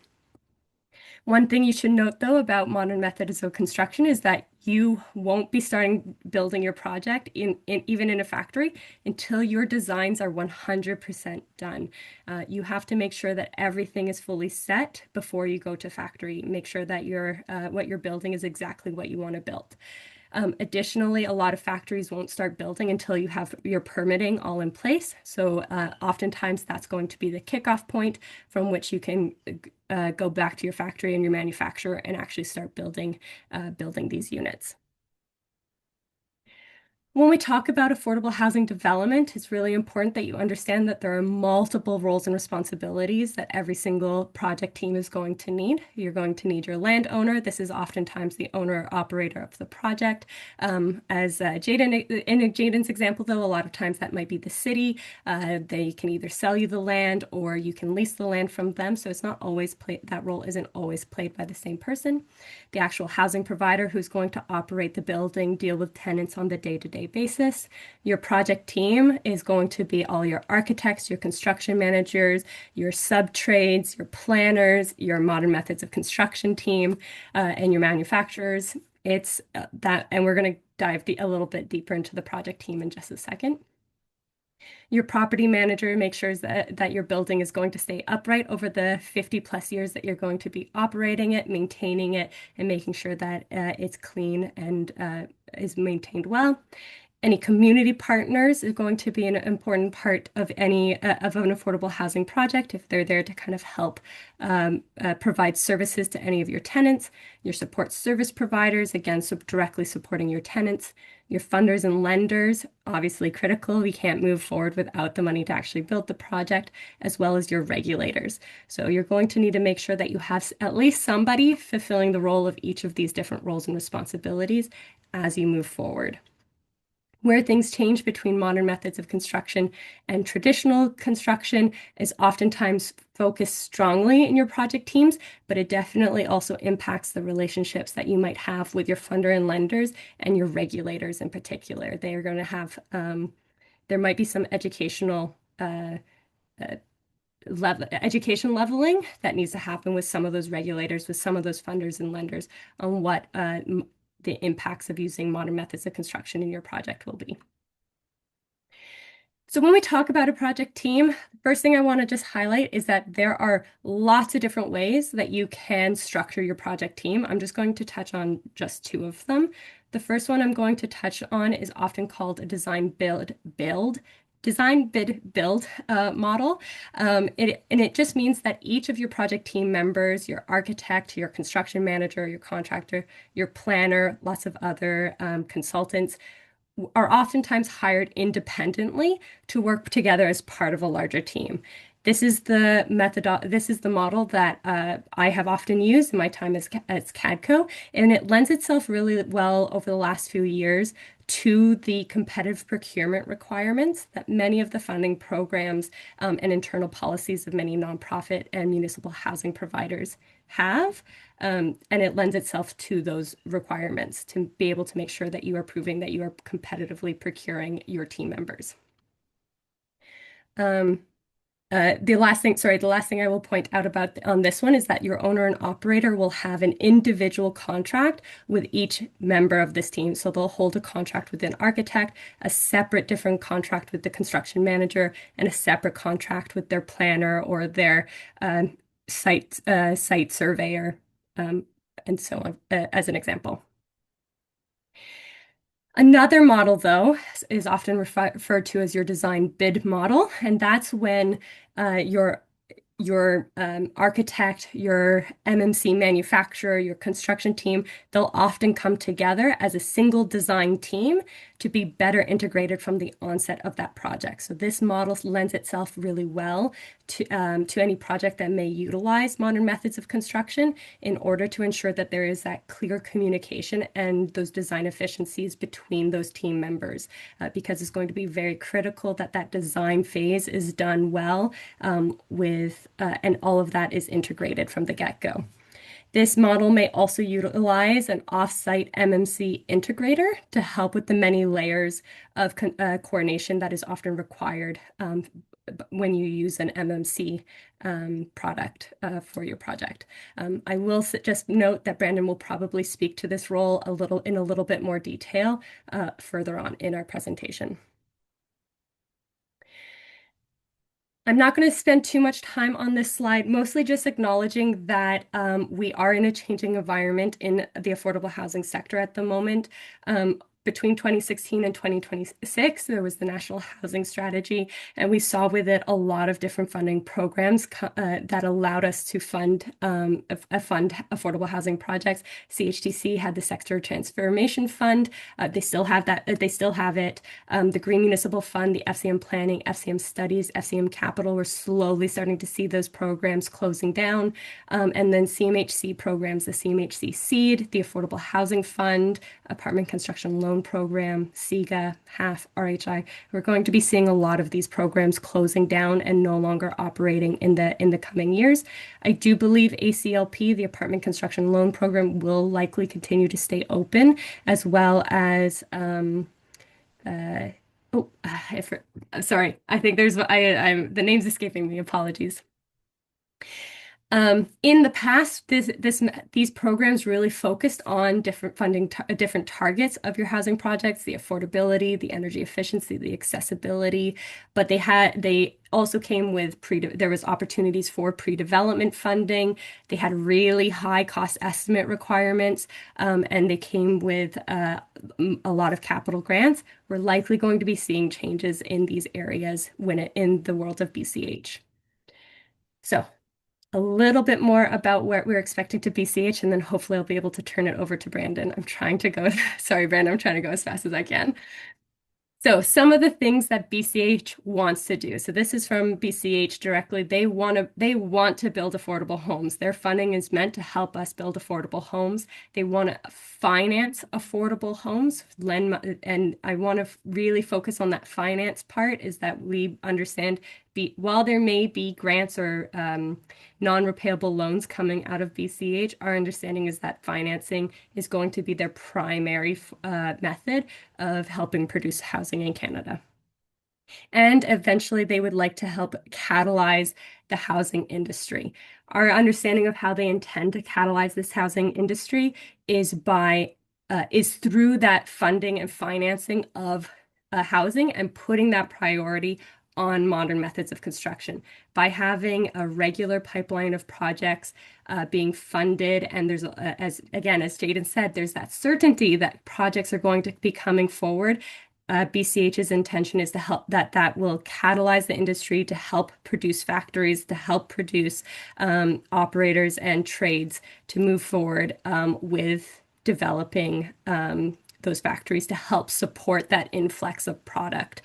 One thing you should note, though, about modern methods of construction is that you won't be starting building your project even in a factory until your designs are 100% done. You have to make sure that everything is fully set before you go to factory. Make sure that what you're building is exactly what you want to build. Additionally, a lot of factories won't start building until you have your permitting all in place. So oftentimes that's going to be the kickoff point from which you can go back to your factory and your manufacturer and actually start building these units. When we talk about affordable housing development, it's really important that you understand that there are multiple roles and responsibilities that every single project team is going to need. You're going to need your landowner. This is oftentimes the owner or operator of the project. As Jaden, in Jaden's example, though, a lot of times that might be the city. They can either sell you the land or you can lease the land from them. So it's not always that role isn't always played by the same person. The actual housing provider who's going to operate the building, deal with tenants on the day-to-day basis. Your project team is going to be all your architects, your construction managers, your sub-trades, your planners, your modern methods of construction team, and your manufacturers. It's that, and we're going to dive a little bit deeper into the project team in just a second. Your property manager makes sure that your building is going to stay upright over the 50 plus years that you're going to be operating it, maintaining it, and making sure that it's clean and is maintained well. Any community partners is going to be an important part of any of an affordable housing project if they're there to kind of help provide services to any of your tenants. Your support service providers, again, so directly supporting your tenants. Your funders and lenders, obviously critical. We can't move forward without the money to actually build the project, as well as your regulators. So you're going to need to make sure that you have at least somebody fulfilling the role of each of these different roles and responsibilities as you move forward. Where things change between modern methods of construction and traditional construction is oftentimes focused strongly in your project teams, but it definitely also impacts the relationships that you might have with your funder and lenders and your regulators in particular. They are going to have, there might be some educational education leveling that needs to happen with some of those regulators, with some of those funders and lenders on what the impacts of using modern methods of construction in your project will be. So when we talk about a project team, the first thing I want to just highlight is that there are lots of different ways that you can structure your project team. I'm just going to touch on just two of them. The first one I'm going to touch on is often called a design bid build model. And it just means that each of your project team members, your architect, your construction manager, your contractor, your planner, lots of other consultants, are oftentimes hired independently to work together as part of a larger team. This is the model that I have often used in my time as CADCO, and it lends itself really well over the last few years to the competitive procurement requirements that many of the funding programs and internal policies of many nonprofit and municipal housing providers have. And it lends itself to those requirements to be able to make sure that you are proving that you are competitively procuring your team members. The last thing I will point out about on this one is that your owner and operator will have an individual contract with each member of this team. So they'll hold a contract with an architect, a separate different contract with the construction manager, and a separate contract with their planner or their site surveyor, and so on, as an example. Another model, though, is often referred to as your design bid model, and that's when your architect, your MMC manufacturer, your construction team, they'll often come together as a single design team to be better integrated from the onset of that project. So this model lends itself really well to any project that may utilize modern methods of construction in order to ensure that there is that clear communication and those design efficiencies between those team members, because it's going to be very critical that that design phase is done well and all of that is integrated from the get-go. This model may also utilize an off-site MMC integrator to help with the many layers of coordination that is often required when you use an MMC product for your project. I will just note that Brandon will probably speak to this role in a little bit more detail further on in our presentation. I'm not going to spend too much time on this slide, mostly just acknowledging that we are in a changing environment in the affordable housing sector at the moment. between 2016 and 2026, there was the National Housing Strategy, and we saw with it a lot of different funding programs that allowed us to fund affordable housing projects. CHTC had the Sector Transformation Fund. They still have that. They still have it. The Green Municipal Fund, the FCM Planning, FCM Studies, FCM Capital. We're slowly starting to see those programs closing down. And then CMHC programs, the CMHC Seed, the Affordable Housing Fund, Apartment Construction Loan Program, SEGA, HAF, RHI. We're going to be seeing a lot of these programs closing down and no longer operating in the coming years. I do believe ACLP, the Apartment Construction Loan Program, will likely continue to stay open, as well as sorry, I think there's I'm the name's escaping me. Apologies. In the past, these programs really focused on different targets of your housing projects, the affordability, the energy efficiency, the accessibility, but they also came with there was opportunities for pre-development funding. They had really high cost estimate requirements, and they came with a lot of capital grants. We're likely going to be seeing changes in these areas in the world of BCH. So, a little bit more about what we're expecting to BCH, and then hopefully I'll be able to turn it over to Brandon. I'm trying to go, sorry, Brandon, I'm trying to go as fast as I can. So some of the things that BCH wants to do. So this is from BCH directly. They want to build affordable homes. Their funding is meant to help us build affordable homes. They want to finance affordable homes. And I want to really focus on that finance part, is that we understand while there may be grants or non-repayable loans coming out of BCH, our understanding is that financing is going to be their primary method of helping produce housing in Canada. And eventually they would like to help catalyze the housing industry. Our understanding of how they intend to catalyze this housing industry is through that funding and financing of housing and putting that priority on modern methods of construction. By having a regular pipeline of projects being funded, and there's, as Jaden said, there's that certainty that projects are going to be coming forward. BCH's intention is to help that will catalyze the industry, to help produce factories, to help produce operators and trades to move forward with developing those factories to help support that influx of product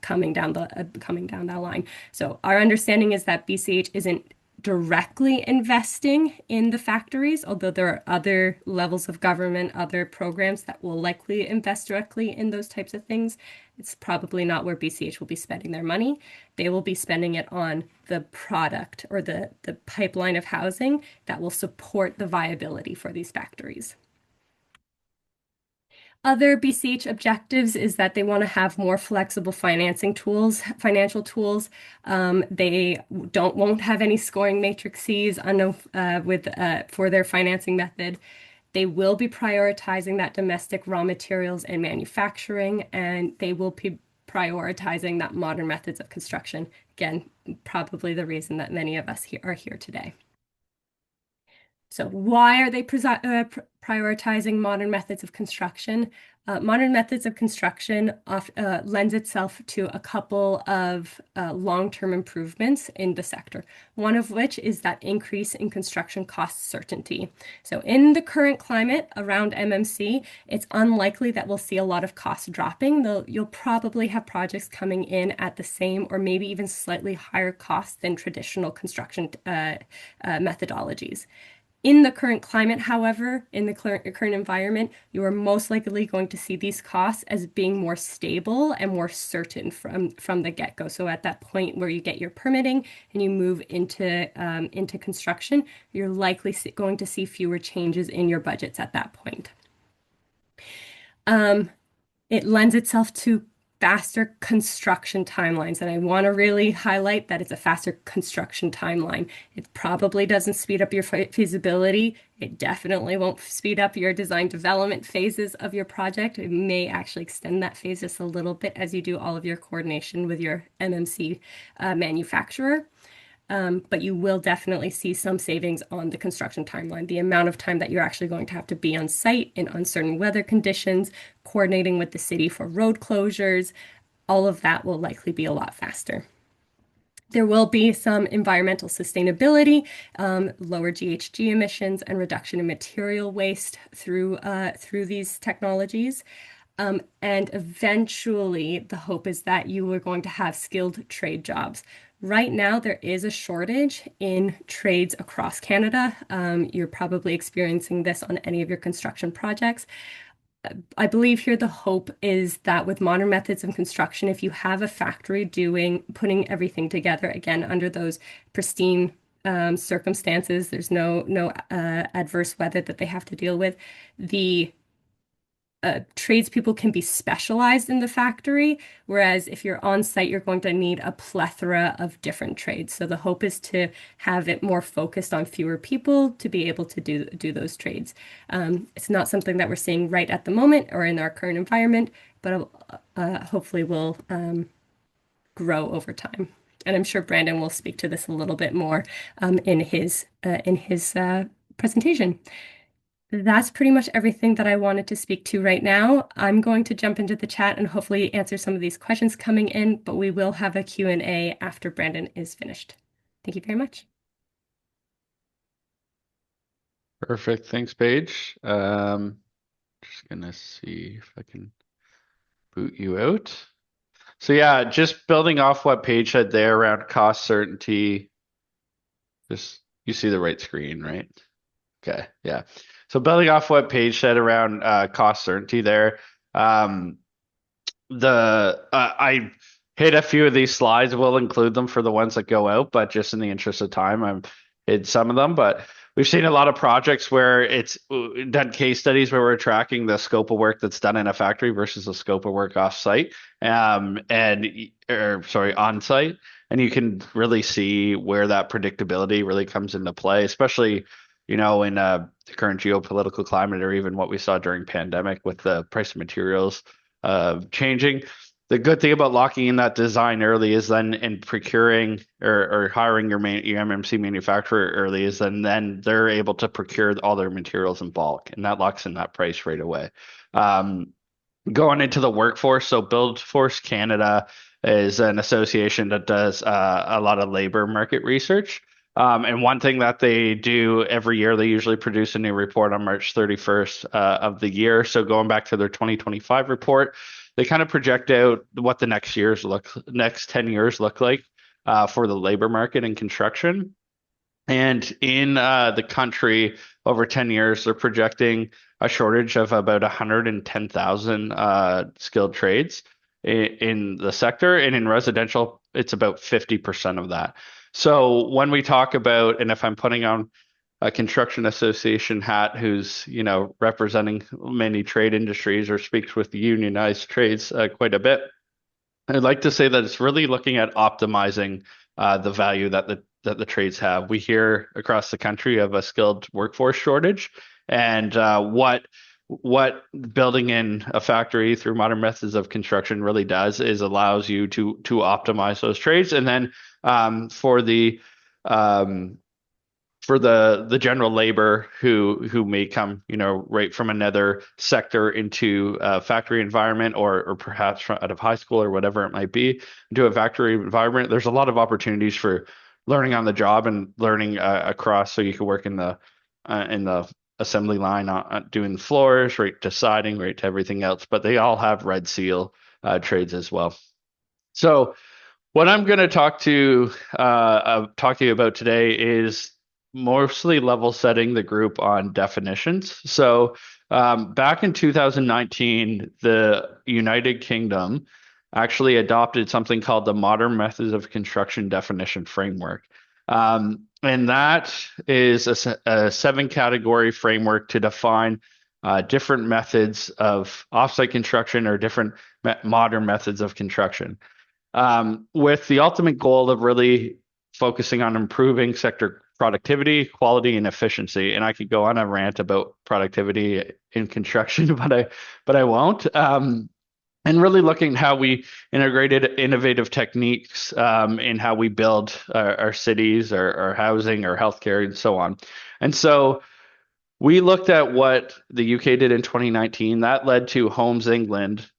coming down that line. So our understanding is that BCH isn't directly investing in the factories, although there are other levels of government, other programs that will likely invest directly in those types of things. It's probably not where BCH will be spending their money. They will be spending it on the product or the pipeline of housing that will support the viability for these factories. Other BCH objectives is that they want to have more flexible financial tools. They won't have any scoring matrices for their financing method. They will be prioritizing that domestic raw materials and manufacturing, and they will be prioritizing that modern methods of construction. Again, probably the reason that many of us are here today. So why are they prioritizing modern methods of construction? Modern methods of construction lends itself to a couple of long-term improvements in the sector, one of which is that increase in construction cost certainty. So in the current climate around MMC, it's unlikely that we'll see a lot of costs dropping. You'll probably have projects coming in at the same or maybe even slightly higher cost than traditional construction methodologies. In the current climate, however, in the current environment, you are most likely going to see these costs as being more stable and more certain from the get-go. So at that point where you get your permitting and you move into construction, you're likely going to see fewer changes in your budgets at that point. It lends itself to faster construction timelines. And I want to really highlight that it's a faster construction timeline. It probably doesn't speed up your feasibility. It definitely won't speed up your design development phases of your project. It may actually extend that phase just a little bit as you do all of your coordination with your MMC manufacturer. but you will definitely see some savings on the construction timeline. The amount of time that you're actually going to have to be on site in uncertain weather conditions, coordinating with the city for road closures, all of that will likely be a lot faster. There will be some environmental sustainability, lower GHG emissions, and reduction in material waste through these technologies. And eventually, the hope is that you are going to have skilled trade jobs. Right now, there is a shortage in trades across Canada. You're probably experiencing this on any of your construction projects. I believe here the hope is that with modern methods of construction, if you have a factory putting everything together again under those pristine circumstances, there's no adverse weather that they have to deal with. The tradespeople can be specialized in the factory, whereas if you're on site, you're going to need a plethora of different trades. So the hope is to have it more focused on fewer people to be able to do those trades. It's not something that we're seeing right at the moment or in our current environment, but hopefully will grow over time. And I'm sure Brandon will speak to this a little bit more in his presentation. That's pretty much everything that I wanted to speak to right now. I'm going to jump into the chat and hopefully answer some of these questions coming in, but we will have a Q&A after Brandon is finished. Thank you very much. Perfect. Thanks, Paige. Just gonna see if I can boot you out. So yeah, just building off what Paige said there around cost certainty. Just you see the right screen, right? Okay, yeah. So building off what Paige said around cost certainty there, I hit a few of these slides. We'll include them for the ones that go out, but just in the interest of time, I've hid some of them. But we've seen a lot of projects where it's done case studies where we're tracking the scope of work that's done in a factory versus the scope of work off-site, on-site. And you can really see where that predictability really comes into play, especially, in the current geopolitical climate, or even what we saw during pandemic with the price of materials changing. The good thing about locking in that design early is then in procuring or hiring your MMC manufacturer early is then they're able to procure all their materials in bulk, and that locks in that price right away. Going into the workforce, so BuildForce Canada is an association that does a lot of labor market research. And one thing that they do every year, they usually produce a new report on March 31st of the year. So going back to their 2025 report, they kind of project out what the next 10 years look like for the labor market and construction. And in the country, over 10 years, they're projecting a shortage of about 110,000 skilled trades in the sector. And in residential, it's about 50% of that. So when we talk about, and if I'm putting on a construction association hat who's, representing many trade industries or speaks with unionized trades quite a bit, I'd like to say that it's really looking at optimizing the value that the trades have. We hear across the country of a skilled workforce shortage, and what building in a factory through modern methods of construction really does is allows you to optimize those trades, and then for the general labor who may come, right from another sector into a factory environment, or perhaps out of high school or whatever it might be, into a factory environment, there's a lot of opportunities for learning on the job and learning across. So you can work in the assembly line, doing the floors, right to siding, right to everything else. But they all have red seal trades as well. So what I'm going to talk to you about today is mostly level setting the group on definitions. So back in 2019, the United Kingdom actually adopted something called the Modern Methods of Construction Definition Framework. And that is a 7-category framework to define different methods of offsite construction or different modern methods of construction, with the ultimate goal of really focusing on improving sector productivity, quality, and efficiency. And I could go on a rant about productivity in construction, but I won't. and really looking how we integrated innovative techniques in how we build our cities, our housing, our healthcare, and so on. And so we looked at what the UK did in 2019. That led to Homes England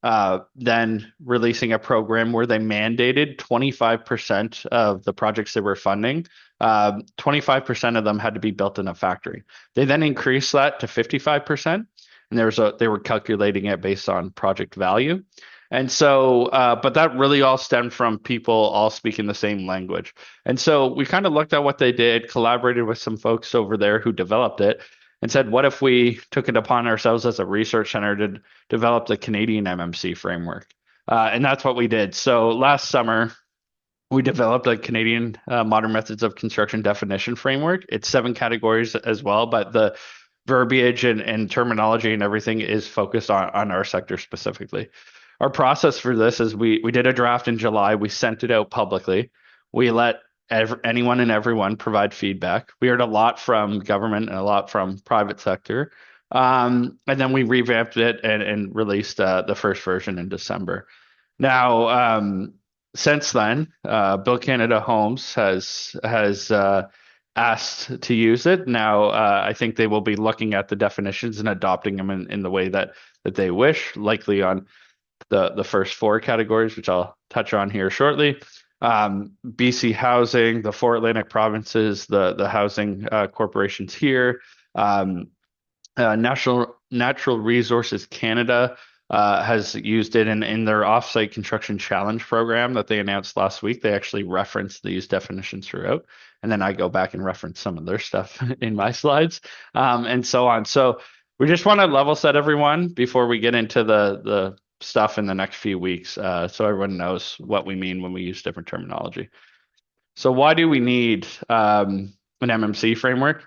then releasing a program where they mandated 25% of the projects they were funding. 25% of them had to be built in a factory. They then increased that to 55%, and they were calculating it based on project value. And so, but that really all stemmed from people all speaking the same language. And so we kind of looked at what they did, collaborated with some folks over there who developed it, and said, what if we took it upon ourselves as a research center to develop the Canadian MMC framework? And that's what we did. So last summer, we developed a Canadian Modern Methods of Construction definition framework. It's 7 categories as well, but the verbiage and terminology and everything is focused on our sector specifically. Our process for this is we did a draft in July. We sent it out publicly. We let anyone and everyone provide feedback. We heard a lot from government and a lot from private sector. And then we revamped it and released the first version in December. Now, since then, Build Canada Homes has asked to use it. Now, I think they will be looking at the definitions and adopting them in the way that they wish, likely on the first 4 categories, which I'll touch on here shortly. BC Housing, the 4 Atlantic provinces, the housing corporations here, Natural Resources Canada has used it in their offsite construction challenge program that they announced last week. They actually reference these definitions throughout, and then I go back and reference some of their stuff in my slides, and so on. So we just want to level set everyone before we get into the stuff in the next few weeks, so everyone knows what we mean when we use different terminology. So why do we need an MMC framework?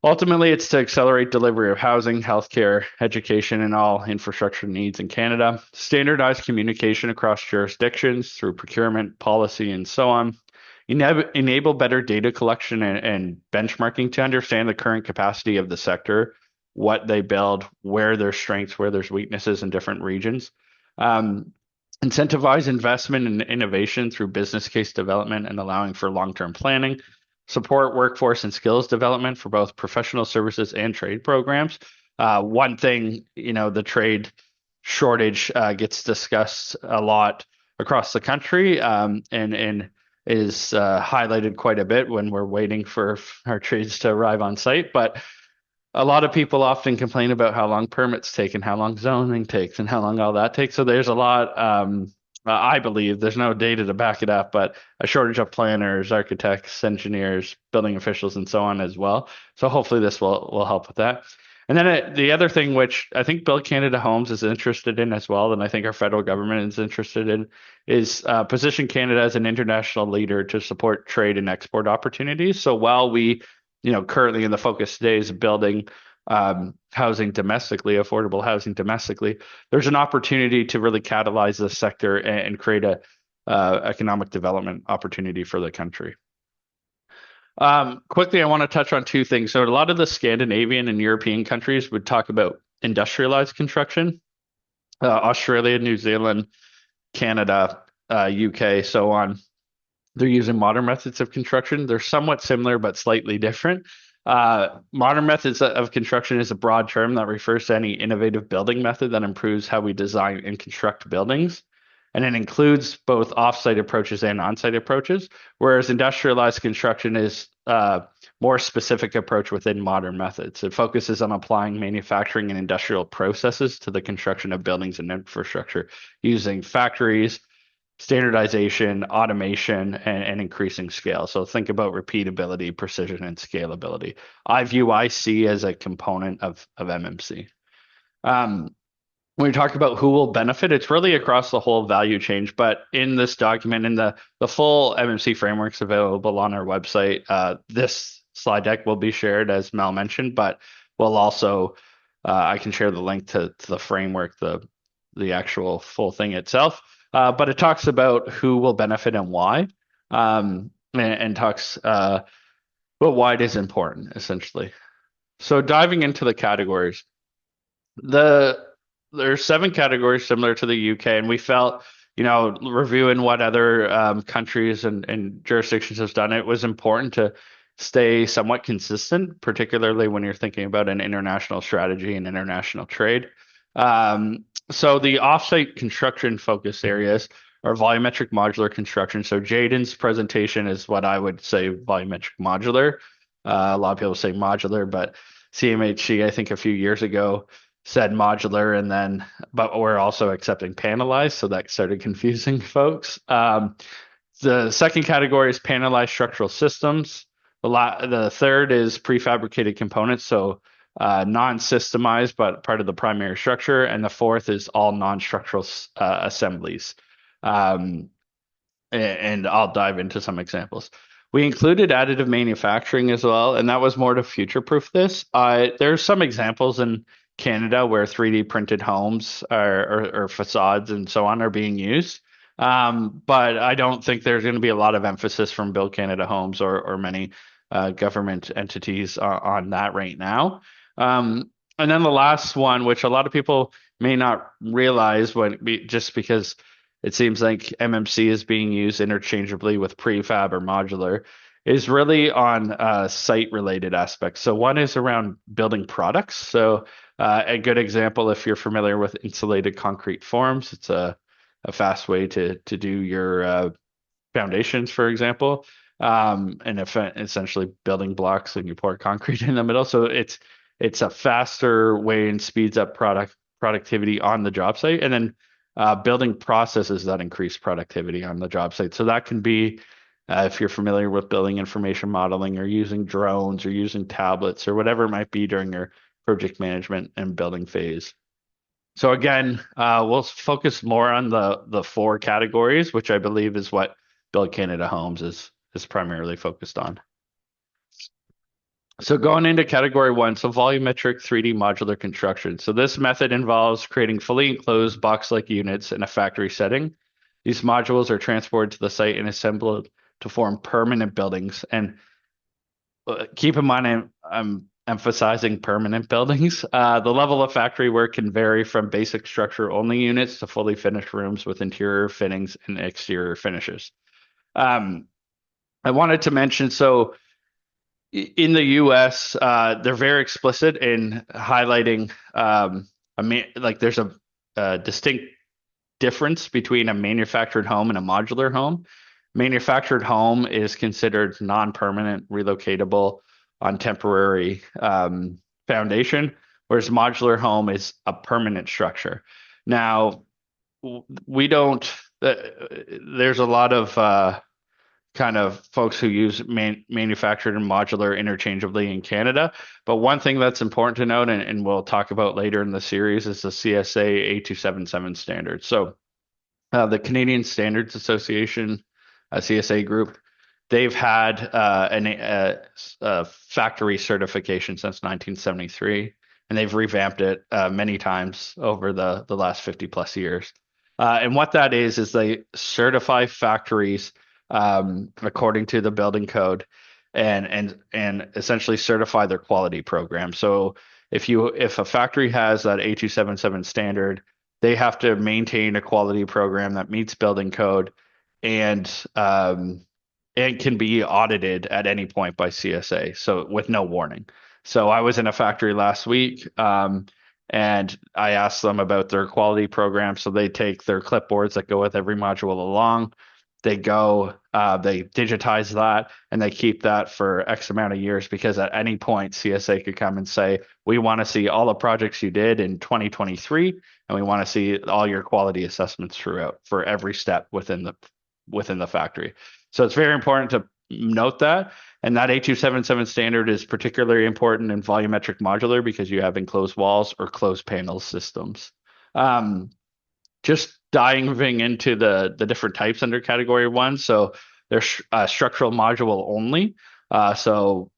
Ultimately, it's to accelerate delivery of housing, healthcare, education, and all infrastructure needs in Canada, standardize communication across jurisdictions through procurement, policy, and so on, enable better data collection and benchmarking to understand the current capacity of the sector, what they build, where there's strengths, where there's weaknesses in different regions. Incentivize investment and innovation through business case development and allowing for long-term planning. Support workforce and skills development for both professional services and trade programs. One thing, the trade shortage gets discussed a lot across the country, and is highlighted quite a bit when we're waiting for our trades to arrive on site. But a lot of people often complain about how long permits take and how long zoning takes and how long all that takes. So there's a lot, I believe, there's no data to back it up, but a shortage of planners, architects, engineers, building officials, and so on as well. So hopefully this will help with that. And then the other thing, which I think Build Canada Homes is interested in as well, and I think our federal government is interested in, is position Canada as an international leader to support trade and export opportunities. So while we currently in the focus today is building housing domestically, affordable housing domestically, there's an opportunity to really catalyze the sector and create a economic development opportunity for the country. Quickly, I want to touch on 2 things. So a lot of the Scandinavian and European countries would talk about industrialized construction. Australia, New Zealand, Canada, UK, so on. They're using modern methods of construction. They're somewhat similar, but slightly different. Modern methods of construction is a broad term that refers to any innovative building method that improves how we design and construct buildings. And it includes both offsite approaches and onsite approaches, whereas industrialized construction is a more specific approach within modern methods. It focuses on applying manufacturing and industrial processes to the construction of buildings and infrastructure using factories, standardization, automation, and increasing scale. So think about repeatability, precision, and scalability. I view IC as a component of MMC. When we talk about who will benefit, it's really across the whole value chain. But in this document, in the full MMC frameworks available on our website, this slide deck will be shared, as Mel mentioned, but we'll also, I can share the link to the framework, the actual full thing itself. But it talks about who will benefit and why, and talks about why it is important, essentially. So diving into the categories, there's 7 categories similar to the UK, and we felt, reviewing what other countries and jurisdictions have done, it was important to stay somewhat consistent, particularly when you're thinking about an international strategy and international trade. So the offsite construction focus areas are volumetric modular construction. So Jaden's presentation is what I would say volumetric modular. A lot of people say modular, but CMHC, I think a few years ago, said modular, and then but we're also accepting panelized, so that started confusing folks. The second category is panelized structural systems. The third is prefabricated components, so non-systemized but part of the primary structure, and the fourth is all non-structural assemblies. Um, and I'll dive into some examples. We included additive manufacturing as well, and that was more to future-proof this. There's some examples in Canada where 3D printed homes or facades and so on are being used. But I don't think there's going to be a lot of emphasis from Build Canada Homes or many government entities on that right now. And then the last one, which a lot of people may not realize just because it seems like MMC is being used interchangeably with prefab or modular, is really on site-related aspects. So one is around building products. So a good example, if you're familiar with insulated concrete forms, it's a fast way to do your foundations, for example, and essentially building blocks and you pour concrete in the middle. So it's a faster way and speeds up productivity on the job site, and then building processes that increase productivity on the job site. So that can be if you're familiar with building information modeling or using drones or using tablets or whatever it might be during your project management and building phase. So again, we'll focus more on the 4 categories, which I believe is what Build Canada Homes is primarily focused on. So going into category 1, so volumetric 3D modular construction. So this method involves creating fully enclosed box-like units in a factory setting. These modules are transported to the site and assembled to form permanent buildings. And keep in mind, I'm emphasizing permanent buildings. The level of factory work can vary from basic structure-only units to fully finished rooms with interior fittings and exterior finishes. I wanted to mention, so in the US, they're very explicit in highlighting, there's a distinct difference between a manufactured home and a modular home. Manufactured home is considered non-permanent, relocatable on temporary foundation, whereas modular home is a permanent structure. Now, we don't, there's a lot of kind of folks who use manufactured and modular interchangeably in Canada. But one thing that's important to note, and we'll talk about later in the series, is the CSA A277 standard. So the Canadian Standards Association, CSA group, they've had a factory certification since 1973, and they've revamped it many times over the last 50 plus years. And what that is they certify factories according to the building code and essentially certify their quality program. So if a factory has that A277 standard, they have to maintain a quality program that meets building code and can be audited at any point by CSA, so with no warning. So I was in a factory last week, and I asked them about their quality program. So they take their clipboards that go with every module along. They digitize that, and they keep that for X amount of years, because at any point CSA could come and say, we want to see all the projects you did in 2023, and we want to see all your quality assessments throughout for every step within the factory. So it's very important to note that. And that A277 standard is particularly important in volumetric modular because you have enclosed walls or closed panel systems. Just diving into the different types under category 1. So there's structural module only. So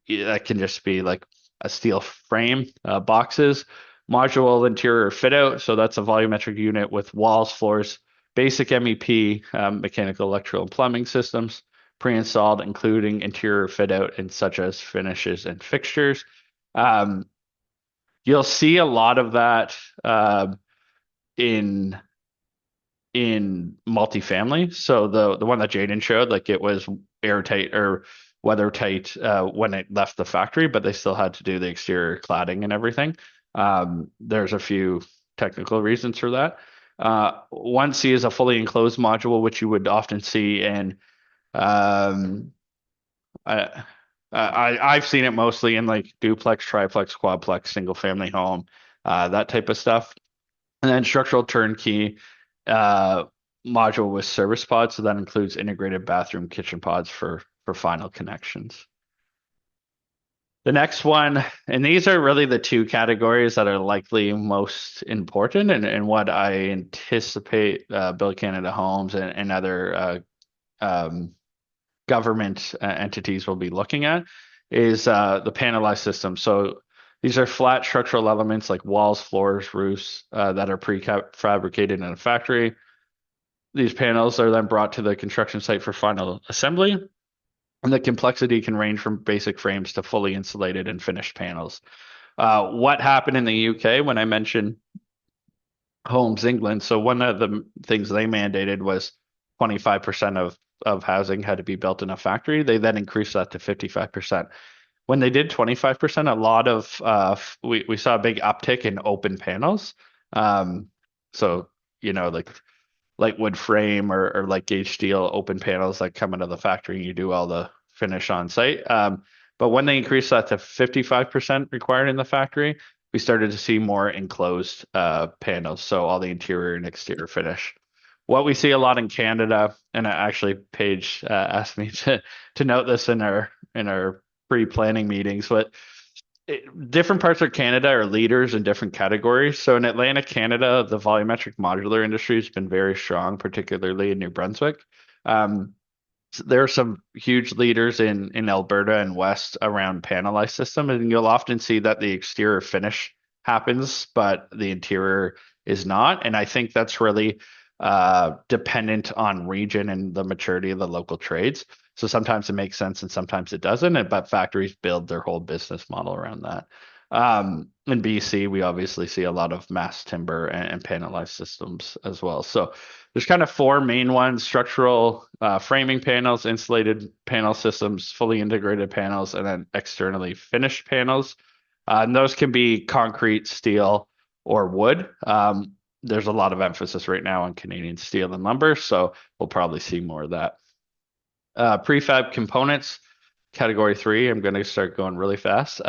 that can just be like a steel frame, boxes, module interior fit out. So that's a volumetric unit with walls, floors, basic MEP, mechanical, electrical, and plumbing systems, pre-installed, including interior fit out and such as finishes and fixtures. You'll see a lot of that in multifamily. So the one that Jaden showed, like it was airtight or weather tight when it left the factory, but they still had to do the exterior cladding and everything. There's a few technical reasons for that. 1C is a fully enclosed module, which you would often see in um, I, I've seen it mostly in like duplex, triplex, quadplex, single family home, that type of stuff. And then structural turnkey uh, module with service pods. So that includes integrated bathroom, kitchen pods for final connections. The next one, and these are really the two categories that are likely most important and what I anticipate Build Canada Homes and other um, government entities will be looking at is the panelized system. So these are flat structural elements like walls, floors, roofs that are prefabricated in a factory. These panels are then brought to the construction site for final assembly, and the complexity can range from basic frames to fully insulated and finished panels. What happened in the UK when I mentioned Homes England? So one of the things they mandated was 25% of housing had to be built in a factory. They then increased that to 55%. When they did 25%, a lot of we saw a big uptick in open panels. Um, so like wood frame or like gauge steel open panels that come out of the factory and you do all the finish on site. But when they increased that to 55% required in the factory, we started to see more enclosed panels. So all the interior and exterior finish. What we see a lot in Canada, and actually Paige asked me to note this in our pre-planning meetings, but different parts of Canada are leaders in different categories. So in Atlantic Canada, the volumetric modular industry has been very strong, particularly in New Brunswick. Um, there are some huge leaders in Alberta and West around panelized system, and you'll often see that the exterior finish happens, but the interior is not. And I think that's really dependent on region and the maturity of the local trades. So sometimes it makes sense and sometimes it doesn't. But factories build their whole business model around that. In BC, we obviously see a lot of mass timber and panelized systems as well. So there's kind of four main ones: structural framing panels, insulated panel systems, fully integrated panels, and then externally finished panels. And those can be concrete, steel, or wood. There's a lot of emphasis right now on Canadian steel and lumber, so we'll probably see more of that. Prefab components, category 3, I'm going to start going really fast,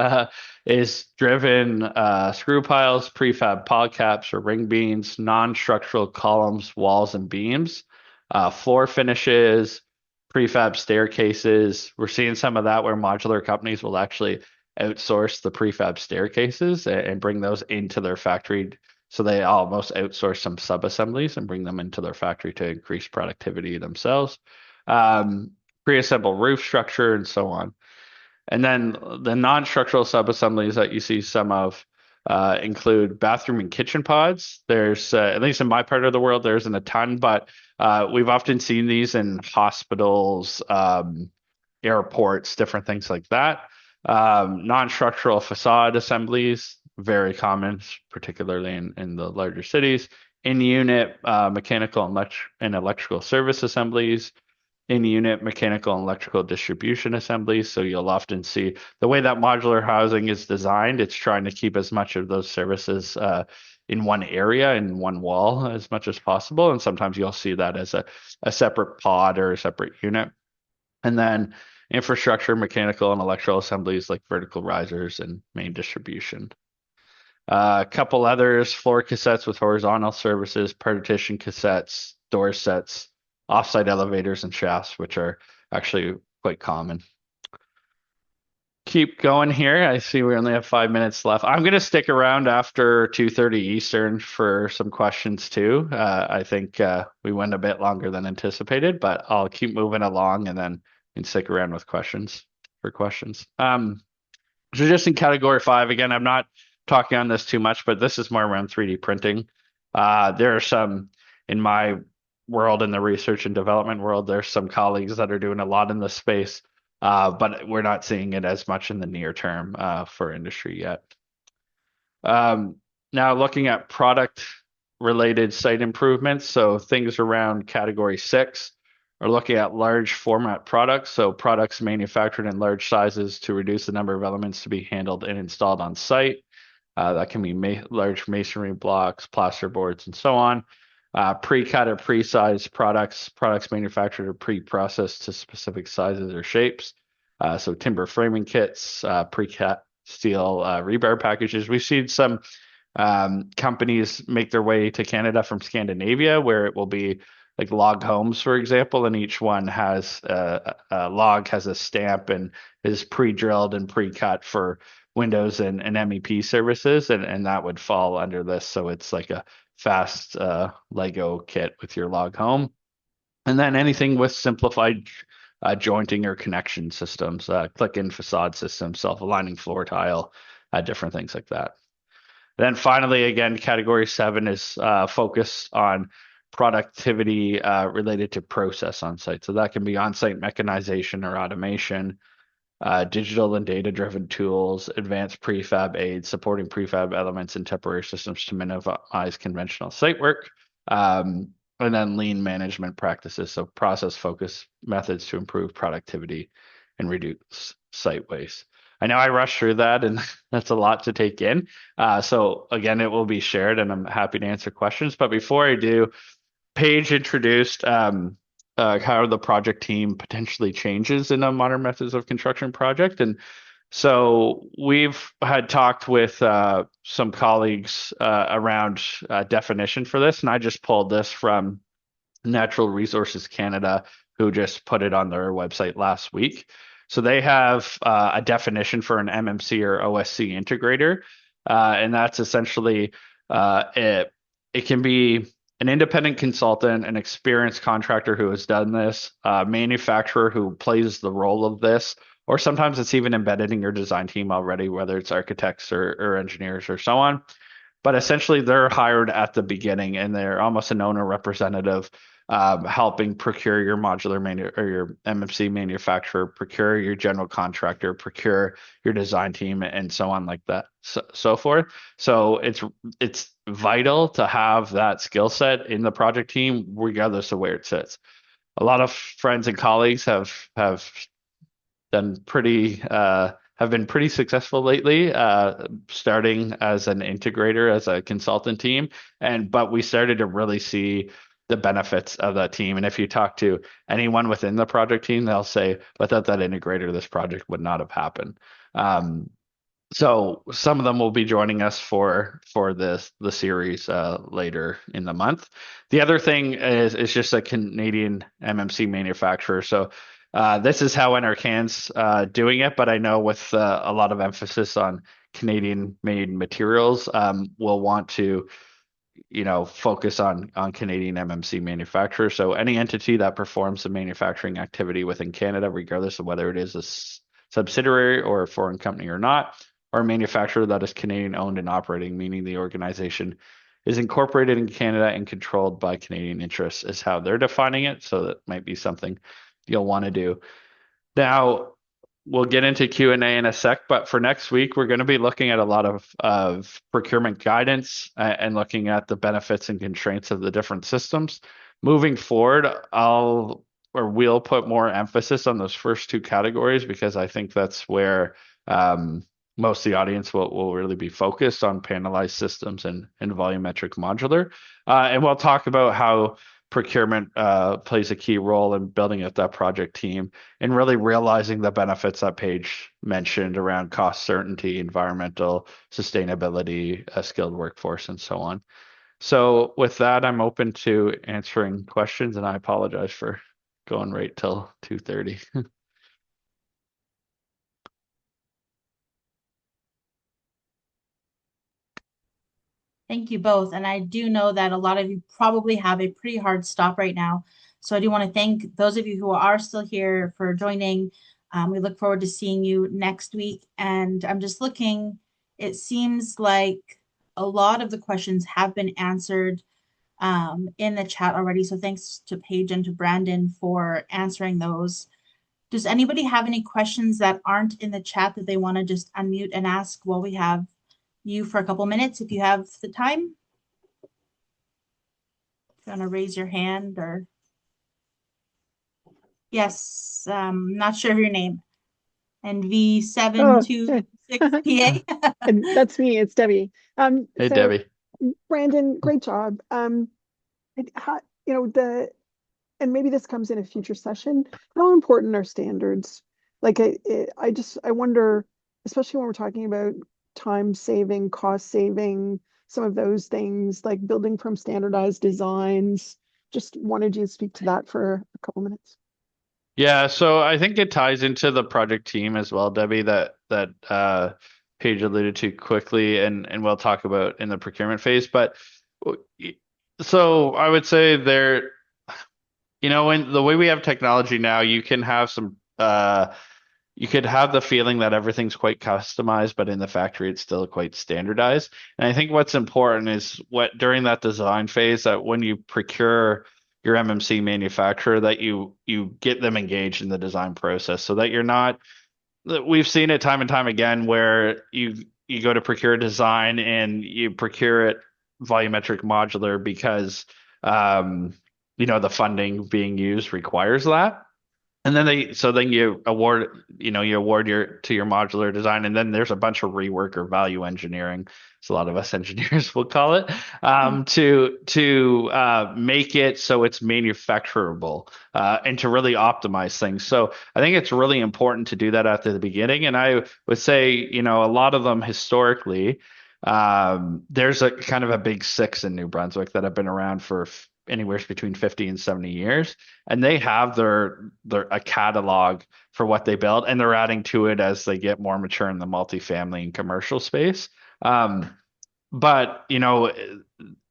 is driven screw piles, prefab pod caps or ring beams, non-structural columns, walls, and beams, floor finishes, prefab staircases. We're seeing some of that where modular companies will actually outsource the prefab staircases and bring those into their factory. So they almost outsource some sub-assemblies and bring them into their factory to increase productivity themselves. Pre-assembled roof structure and so on. And then the non-structural sub-assemblies that you see some of include bathroom and kitchen pods. There's, at least in my part of the world, there isn't a ton, but we've often seen these in hospitals, airports, different things like that. Non-structural facade assemblies, very common, particularly in the larger cities. In-unit mechanical and electrical service assemblies, in-unit mechanical and electrical distribution assemblies. So you'll often see the way that modular housing is designed, it's trying to keep as much of those services in one area, in one wall as much as possible. And sometimes you'll see that as a separate pod or a separate unit. And then infrastructure, mechanical and electrical assemblies like vertical risers and main distribution. A couple others: floor cassettes with horizontal services, partition cassettes, door sets, offsite elevators and shafts, which are actually quite common. Keep going here. I see we only have 5 minutes left. I'm going to stick around after 2:30 Eastern for some questions too. I think we went a bit longer than anticipated, but I'll keep moving along and then stick around with questions for questions. So just in category 5, again, I'm not talking on this too much, but this is more around 3D printing. There are some in my world, in the research and development world, there's some colleagues that are doing a lot in this space, but we're not seeing it as much in the near term for industry yet. Now looking at product related site improvements. So things around category 6 are looking at large format products. So products manufactured in large sizes to reduce the number of elements to be handled and installed on site. That can be large masonry blocks, plaster boards, and so on. Pre-cut or pre-sized products manufactured or pre-processed to specific sizes or shapes. So timber framing kits, pre-cut steel rebar packages. We've seen some companies make their way to Canada from Scandinavia, where it will be like log homes, for example, and each one has a log has a stamp and is pre-drilled and pre-cut for Windows and MEP services, and that would fall under this. So it's like a fast Lego kit with your log home. And then anything with simplified jointing or connection systems, click-in facade systems, self-aligning floor tile, different things like that. Then finally, again, category 7 is focused on productivity related to process on site. So that can be on-site mechanization or automation, digital and data-driven tools, advanced prefab aids, supporting prefab elements and temporary systems to minimize conventional site work, and then lean management practices, so process-focused methods to improve productivity and reduce site waste. I know I rushed through that, and that's a lot to take in. So again, it will be shared, and I'm happy to answer questions. But before I do, Paige introduced how the project team potentially changes in a modern methods of construction project. And so we've had talked with some colleagues around definition for this, and I just pulled this from Natural Resources Canada, who just put it on their website last week. So they have a definition for an MMC or OSC integrator, and that's essentially it can be an independent consultant, an experienced contractor who has done this, a manufacturer who plays the role of this, or sometimes it's even embedded in your design team already, whether it's architects or engineers or so on. But essentially, they're hired at the beginning, and they're almost an owner representative, helping procure your or your MMC manufacturer, procure your general contractor, procure your design team, and so on like that, so forth. So it's vital to have that skill set in the project team, regardless of where it sits. A lot of friends and colleagues have done pretty have been pretty successful lately, starting as an integrator, as a consultant team, but we started to really see the benefits of that team. And if you talk to anyone within the project team, they'll say, without that integrator, this project would not have happened. So some of them will be joining us for the series later in the month. The other thing is just a Canadian MMC manufacturer. So this is how Enercan's doing it, but I know with a lot of emphasis on Canadian made materials, we'll want to focus on Canadian MMC manufacturers. So any entity that performs the manufacturing activity within Canada, regardless of whether it is a subsidiary or a foreign company or not, or a manufacturer that is Canadian owned and operating, meaning the organization is incorporated in Canada and controlled by Canadian interests, is how they're defining it. So that might be something you'll want to do. Now, we'll get into Q&A in a sec, but for next week, we're going to be looking at a lot of procurement guidance and looking at the benefits and constraints of the different systems. Moving forward, we'll put more emphasis on those first two categories, because I think that's where most of the audience will really be focused on panelized systems and volumetric modular. And we'll talk about how procurement plays a key role in building up that project team and really realizing the benefits that Paige mentioned around cost certainty, environmental sustainability, a skilled workforce, and so on. So with that, I'm open to answering questions, and I apologize for going right till 2:30. Thank you both. And I do know that a lot of you probably have a pretty hard stop right now. So I do want to thank those of you who are still here for joining. We look forward to seeing you next week. And I'm just looking, it seems like a lot of the questions have been answered in the chat already. So thanks to Paige and to Brandon for answering those. Does anybody have any questions that aren't in the chat that they want to just unmute and ask while we have you for a couple minutes, if you have the time? you want to raise your hand or yes, not sure of your name. And Oh, yeah. V726PA. And that's me. It's Debbie. Hey, So Debbie. Brandon, great job. How, and maybe this comes in a future session. How important are standards? Like, I wonder, especially when we're talking about time saving, cost saving, some of those things, like building from standardized designs. Just wanted you to speak to that for a couple minutes. Yeah, so I think it ties into the project team as well, Debbie, that Paige alluded to quickly, and we'll talk about in the procurement phase. But so I would say there, in the way we have technology now, you can have you could have the feeling that everything's quite customized, but in the factory it's still quite standardized. And I think what's important is what during that design phase, that when you procure your MMC manufacturer, that you get them engaged in the design process, so that you're not. We've seen it time and time again where you go to procure a design and you procure it volumetric modular because um, the funding being used requires that. And then then you award your modular design, and then there's a bunch of rework or value engineering. So a lot of us engineers will call it to make it so it's manufacturable and to really optimize things. So I think it's really important to do that at the beginning. And I would say, a lot of them historically, there's a kind of a big six in New Brunswick that have been around for anywhere between 50 and 70 years, and they have their a catalog for what they build, and they're adding to it as they get more mature in the multifamily and commercial space. But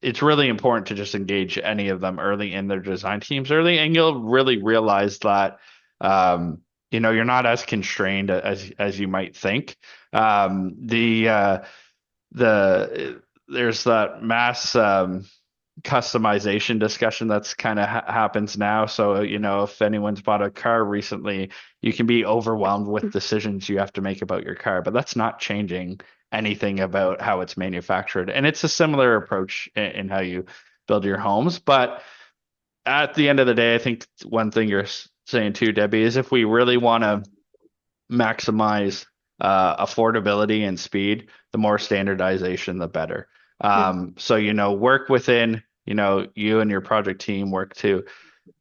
it's really important to just engage any of them early in their design teams early, and you'll really realize that you're not as constrained as you might think. The there's that mass customization discussion that's kind of happens now. So, if anyone's bought a car recently, you can be overwhelmed with decisions you have to make about your car, but that's not changing anything about how it's manufactured. And it's a similar approach in how you build your homes. But at the end of the day, I think one thing you're saying too, Debbie, is if we really want to maximize affordability and speed, the more standardization, the better. Yeah. So, work within, you and your project team work to,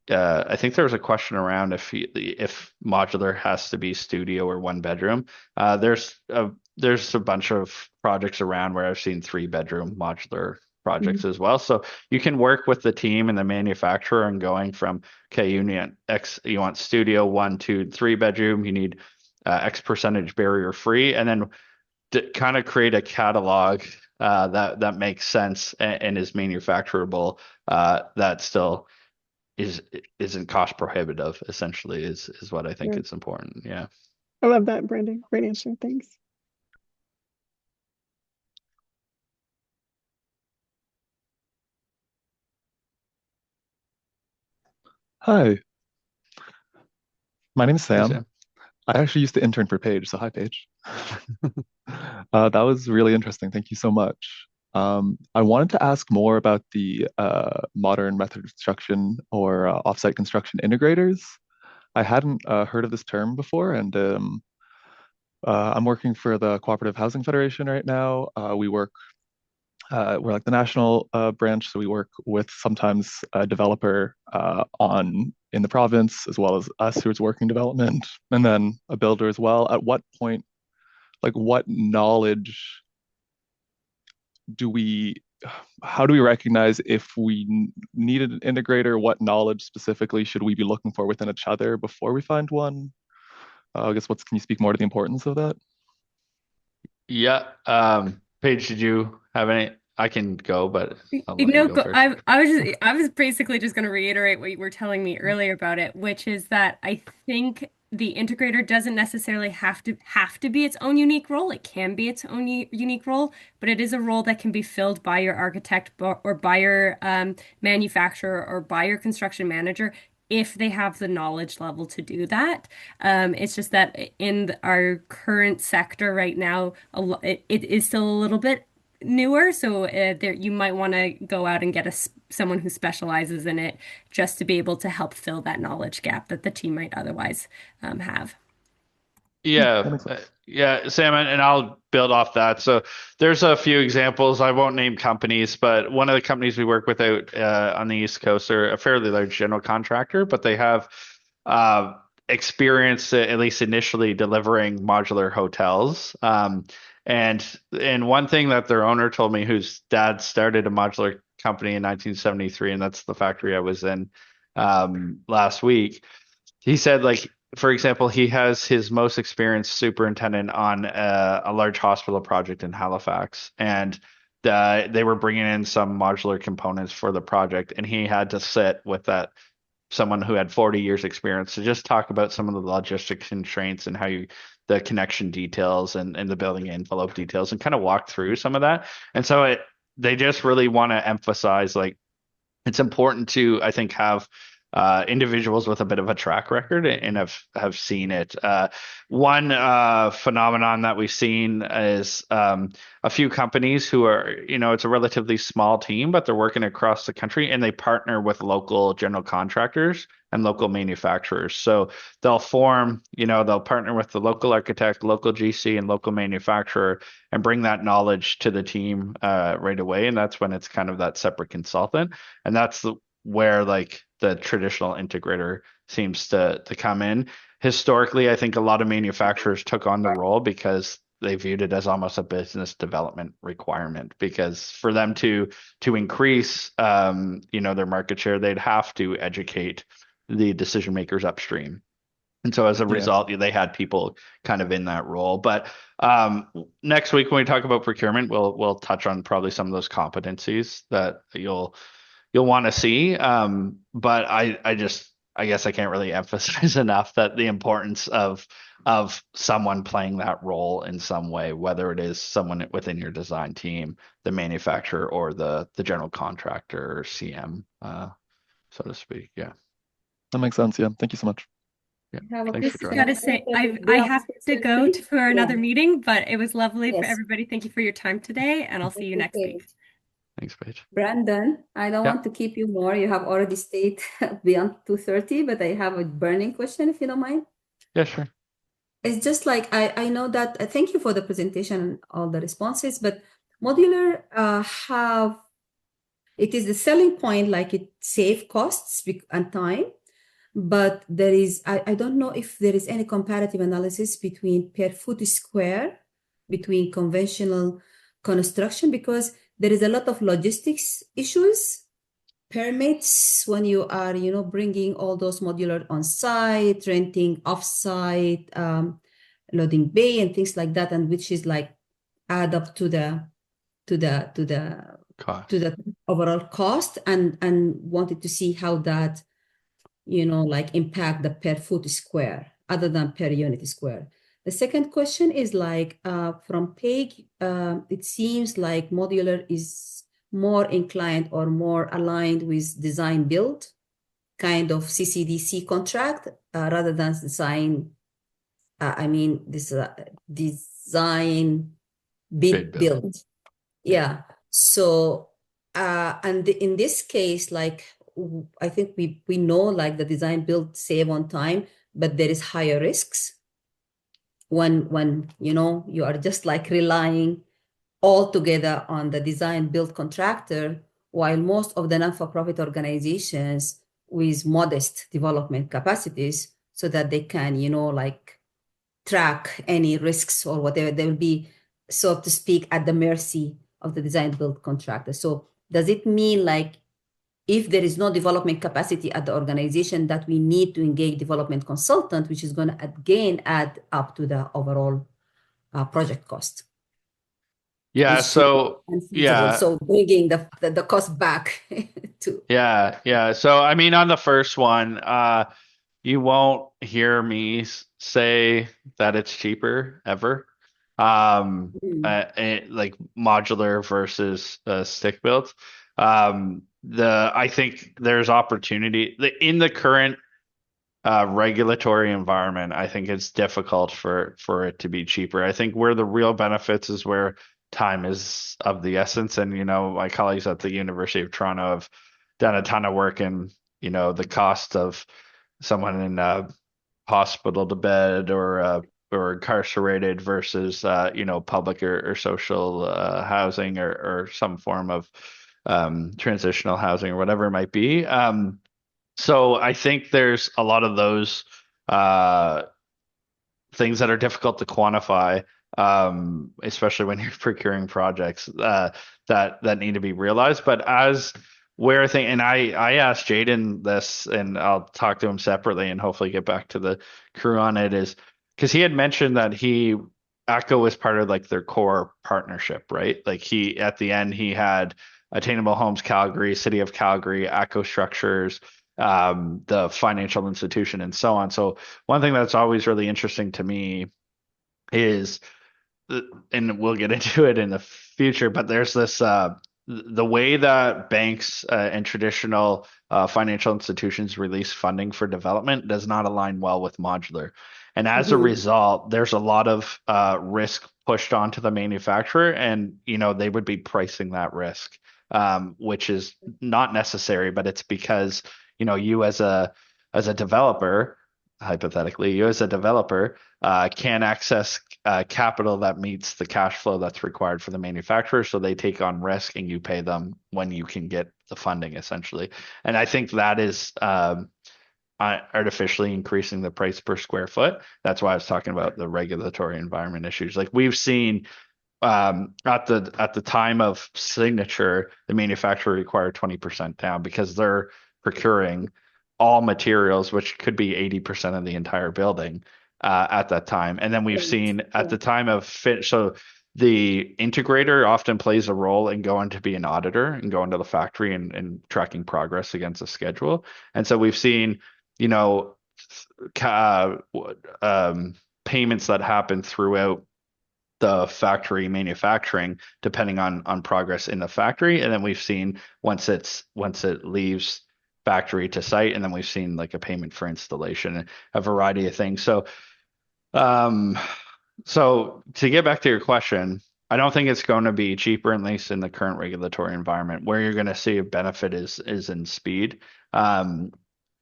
I think there was a question around if modular has to be studio or one bedroom. There's a bunch of projects around where I've seen 3 bedroom modular projects Mhm. as well. So you can work with the team and the manufacturer and going from, okay, you want studio 1, 2, 3 bedroom, you need X percentage barrier free, and then to kind of create a catalog that makes sense and is manufacturable, that still isn't cost prohibitive. Essentially, is what I think Yeah. is important. Yeah. I love that, Brandon. Great answer. Thanks. Hi, my name's Hey, Sam. Sam. I actually used to intern for Paige, so hi, Paige. That was really interesting. Thank you so much. I wanted to ask more about the modern method of construction or offsite construction integrators. I hadn't heard of this term before, and I'm working for the Cooperative Housing Federation right now. We're like the national branch, so we work with sometimes a developer on in the province as well as us who's working development, and then a builder as well. At what point, like what knowledge do we, how do we recognize if we need an integrator? What knowledge specifically should we be looking for within each other before we find one? I guess can you speak more to the importance of that? Yeah. Paige, did you have any? I can go, but I'll You let you know, go first. I was basically just going to reiterate what you were telling me earlier about it, which is that I think the integrator doesn't necessarily have to be its own unique role. It can be its own unique role, but it is a role that can be filled by your architect or by your manufacturer or by your construction manager if they have the knowledge level to do that. It's just that in our current sector right now, it is still a little bit newer, so there you might want to go out and get someone who specializes in it just to be able to help fill that knowledge gap that the team might otherwise have. That Yeah, makes sense. yeah, Sam, and I'll build off that. So there's a few examples. I won't name companies, but one of the companies we work with out on the East Coast are a fairly large general contractor, but they have uh, experience, at least initially, delivering modular hotels. And one thing that their owner told me, whose dad started a modular company in 1973, and that's the factory I was in last week. He said, like, for example, he has his most experienced superintendent on a large hospital project in Halifax, and they were bringing in some modular components for the project, and he had to sit with that someone who had 40 years experience to just talk about some of the logistic constraints and how you the connection details and the building envelope details and kind of walk through some of that. And so they just really want to emphasize, like, it's important to, I think, have individuals with a bit of a track record and have seen it. One phenomenon that we've seen is a few companies who are, it's a relatively small team, but they're working across the country and they partner with local general contractors and local manufacturers. So they'll partner with the local architect, local GC, and local manufacturer and bring that knowledge to the team right away. And that's when it's kind of that separate consultant. And that's where, like, the traditional integrator seems to come in. Historically, I think a lot of manufacturers took on the role because they viewed it as almost a business development requirement, because for them to increase their market share, they'd have to educate the decision makers upstream. And so as a Yeah. result, they had people kind of in that role. But next week when we talk about procurement, we'll touch on probably some of those competencies that you'll want to see. But I guess I can't really emphasize enough that the importance of someone playing that role in some way, whether it is someone within your design team, the manufacturer, or the general contractor or CM, so to speak. Yeah. That makes sense. Yeah. Thank you so much. Yeah. Have a Thanks for quick joining. Gotta say, I have to go for another meeting, but it was lovely for Yes. everybody. Thank you for your time today, and I'll see you next Okay. week. Thanks, Paige. Brandon, I don't Yeah. want to keep you more. You have already stayed beyond 2:30, but I have a burning question, if you don't mind. Yeah, sure. It's just like I know that thank you for the presentation and all the responses, but modular have it is the selling point, like it save costs and time, but there is I don't know if there is any comparative analysis between per foot square between conventional construction, because there is a lot of logistics issues, permits when you are bringing all those modular on site, renting off site, loading bay and things like that, and which is like add up to the Cost. to the overall cost, and wanted to see how that like impact the per foot square other than per unit square. The second question is like from Peg, it seems like modular is more inclined or more aligned with design build kind of CCDC contract rather than design. This design bid build. Yeah. So and in this case, like I think we know like the design build save on time, but there is higher risks when you are just like relying all together on the design build contractor, while most of the non-for-profit organizations with modest development capacities, so that they can like track any risks or whatever, they will be, so to speak, at the mercy of the design build contractor. So does it mean like if there is no development capacity at the organization that we need to engage development consultant, which is going to again add up to the overall project cost? Yeah. So yeah. So bringing the cost back to. Yeah. So I mean, on the first one, you won't hear me say that it's cheaper ever. Like modular versus stick built. I think there's opportunity in the current regulatory environment. I think it's difficult for it to be cheaper. I think where the real benefits is where time is of the essence. And, my colleagues at the University of Toronto have done a ton of work in, the cost of someone in a hospital to bed or incarcerated versus public or social housing or some form of transitional housing or whatever it might be. So I think there's a lot of those uh, things that are difficult to quantify, especially when you're procuring projects that need to be realized. But as where I think, and I asked Jaden this, and I'll talk to him separately, and hopefully get back to the crew on it, is because he had mentioned that ACCO was part of like their core partnership, right? Like he at the end he had Attainable Homes Calgary, City of Calgary, ACCO Structures, the financial institution, and so on. So one thing that's always really interesting to me is, and we'll get into it in the future, but there's this the way that banks and traditional financial institutions release funding for development does not align well with modular. And as a Mhm. result, there's a lot of risk pushed onto the manufacturer, and they would be pricing that risk, which is not necessary, but it's because you as a developer, hypothetically, you as a developer can access capital that meets the cash flow that's required for the manufacturer. So they take on risk and you pay them when you can get the funding, essentially. And I think that is artificially increasing the price per square foot. That's why I was talking about the regulatory environment issues. Like we've seen at the time of signature, the manufacturer required 20% down because they're procuring all materials, which could be 80% of the entire building at that time. And then we've Right. seen at Yeah. the time of fit, so the integrator often plays a role in going to be an auditor and going to the factory and tracking progress against a schedule. And so we've seen, you know, ca- payments that happen throughout the factory manufacturing depending on progress in the factory, and then we've seen once it leaves factory to site, and then we've seen like a payment for installation, a variety of things. Um so to get back to your question, I don't think it's going to be cheaper, at least in the current regulatory environment. Where you're going to see a benefit is in speed. um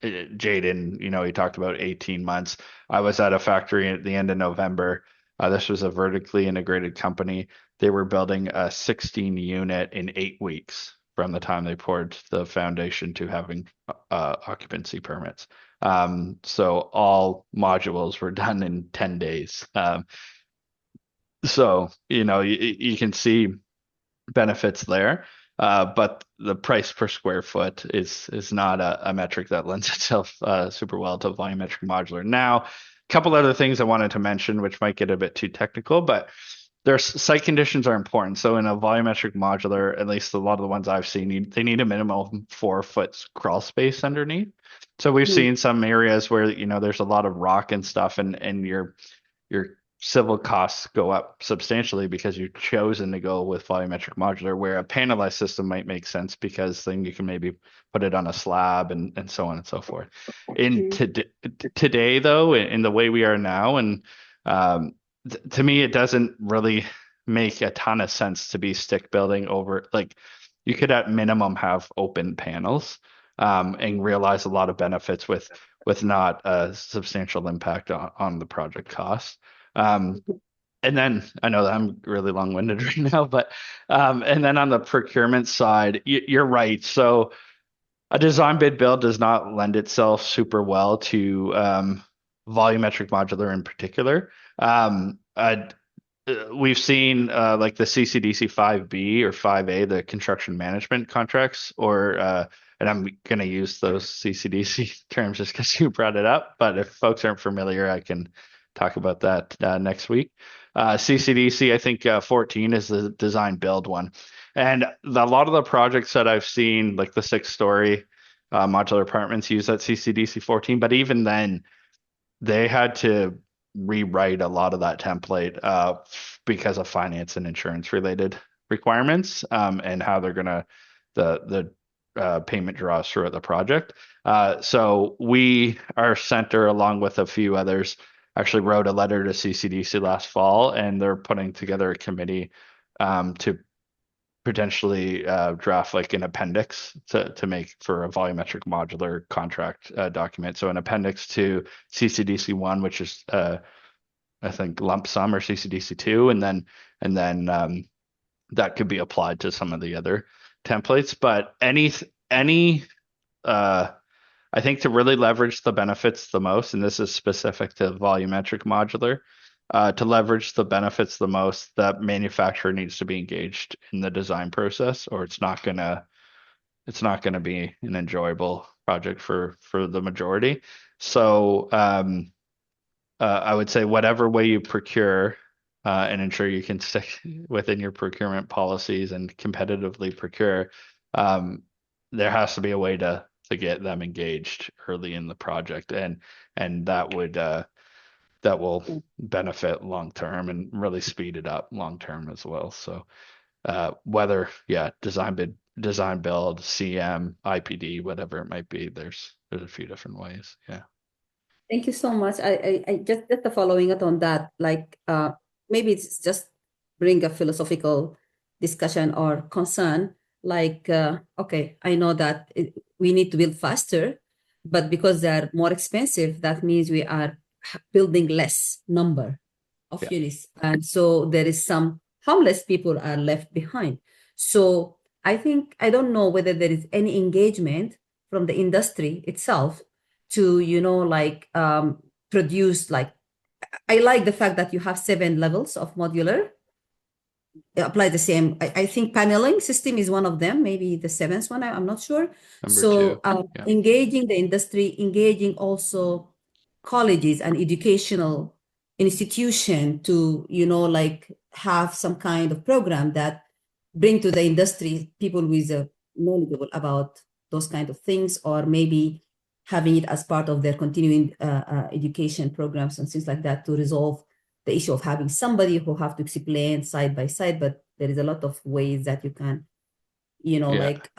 Jaden, he talked about 18 months. I was at a factory at the end of November. This was a vertically integrated company. They were building a 16 unit in 8 weeks from the time they poured the foundation to having occupancy permits. So all modules were done in 10 days. So, you can see benefits there. But the price per square foot is not a metric that lends itself super well to volumetric modular. Now, a couple other things I wanted to mention, which might get a bit too technical, but their site conditions are important. So in a volumetric modular, at least a lot of the ones I've seen, they need a minimum 4 foot crawl space underneath. So we've Mhm. seen some areas where there's a lot of rock and stuff, and your civil costs go up substantially because you've chosen to go with volumetric modular, where a panelized system might make sense because then you can maybe put it on a slab and so on and so forth. In Mhm. today, though, in the way we are now, and to me, it doesn't really make a ton of sense to be stick building over, like, you could at minimum have open panels, and realize a lot of benefits with not a substantial impact on the project cost. Um, and then I know that I'm really long-winded right now, but and then on the procurement side, you're right. So a design bid build does not lend itself super well to volumetric modular in particular. We've seen like the CCDC 5B or 5A, the construction management contracts, and I'm going to use those CCDC terms just because you brought it up. But if folks aren't familiar, I can talk about that next week. CCDC, I think 14 is the design build one. And a lot of the projects that I've seen, like the 6-story modular apartments, use that CCDC 14. But even then, they had to rewrite a lot of that template because of finance and insurance related requirements, and how they're gonna the payment draws throughout the project. So our center, along with a few others, actually wrote a letter to CCDC last fall, and they're putting together a committee to potentially draft like an appendix to make for a volumetric modular contract document. So an appendix to CCDC1, which is I think lump sum, or CCDC2, and then that could be applied to some of the other templates. But any uh, I think to really leverage the benefits the most, and this is specific to volumetric modular, to leverage the benefits the most, that manufacturer needs to be engaged in the design process, or it's not gonna be an enjoyable project for the majority. So I would say whatever way you procure, and ensure you can stick within your procurement policies and competitively procure, um, there has to be a way to get them engaged early in the project, and that will benefit long term and really speed it up long term as well. So whether design bid, design build, CM, IPD, whatever it might be, there's a few different ways. Yeah. Thank you so much. I just the following up on that, like maybe it's just bring a philosophical discussion or concern. Like, okay, I know that we need to build faster, but because they're more expensive, that means we are building less number of Yeah. units, and so there is some homeless people are left behind. So I think I don't know whether there is any engagement from the industry itself to like produce, like I like the fact that you have 7 levels of modular. Apply the same. I think paneling system is one of them, maybe the seventh one, I'm not sure. Number So two. Yeah. engaging the industry, engaging also colleges and educational institution to like have some kind of program that bring to the industry people with knowledgeable about those kind of things, or maybe having it as part of their continuing education programs and things like that, to resolve the issue of having somebody who have to explain side by side. But there is a lot of ways that you can Yeah. like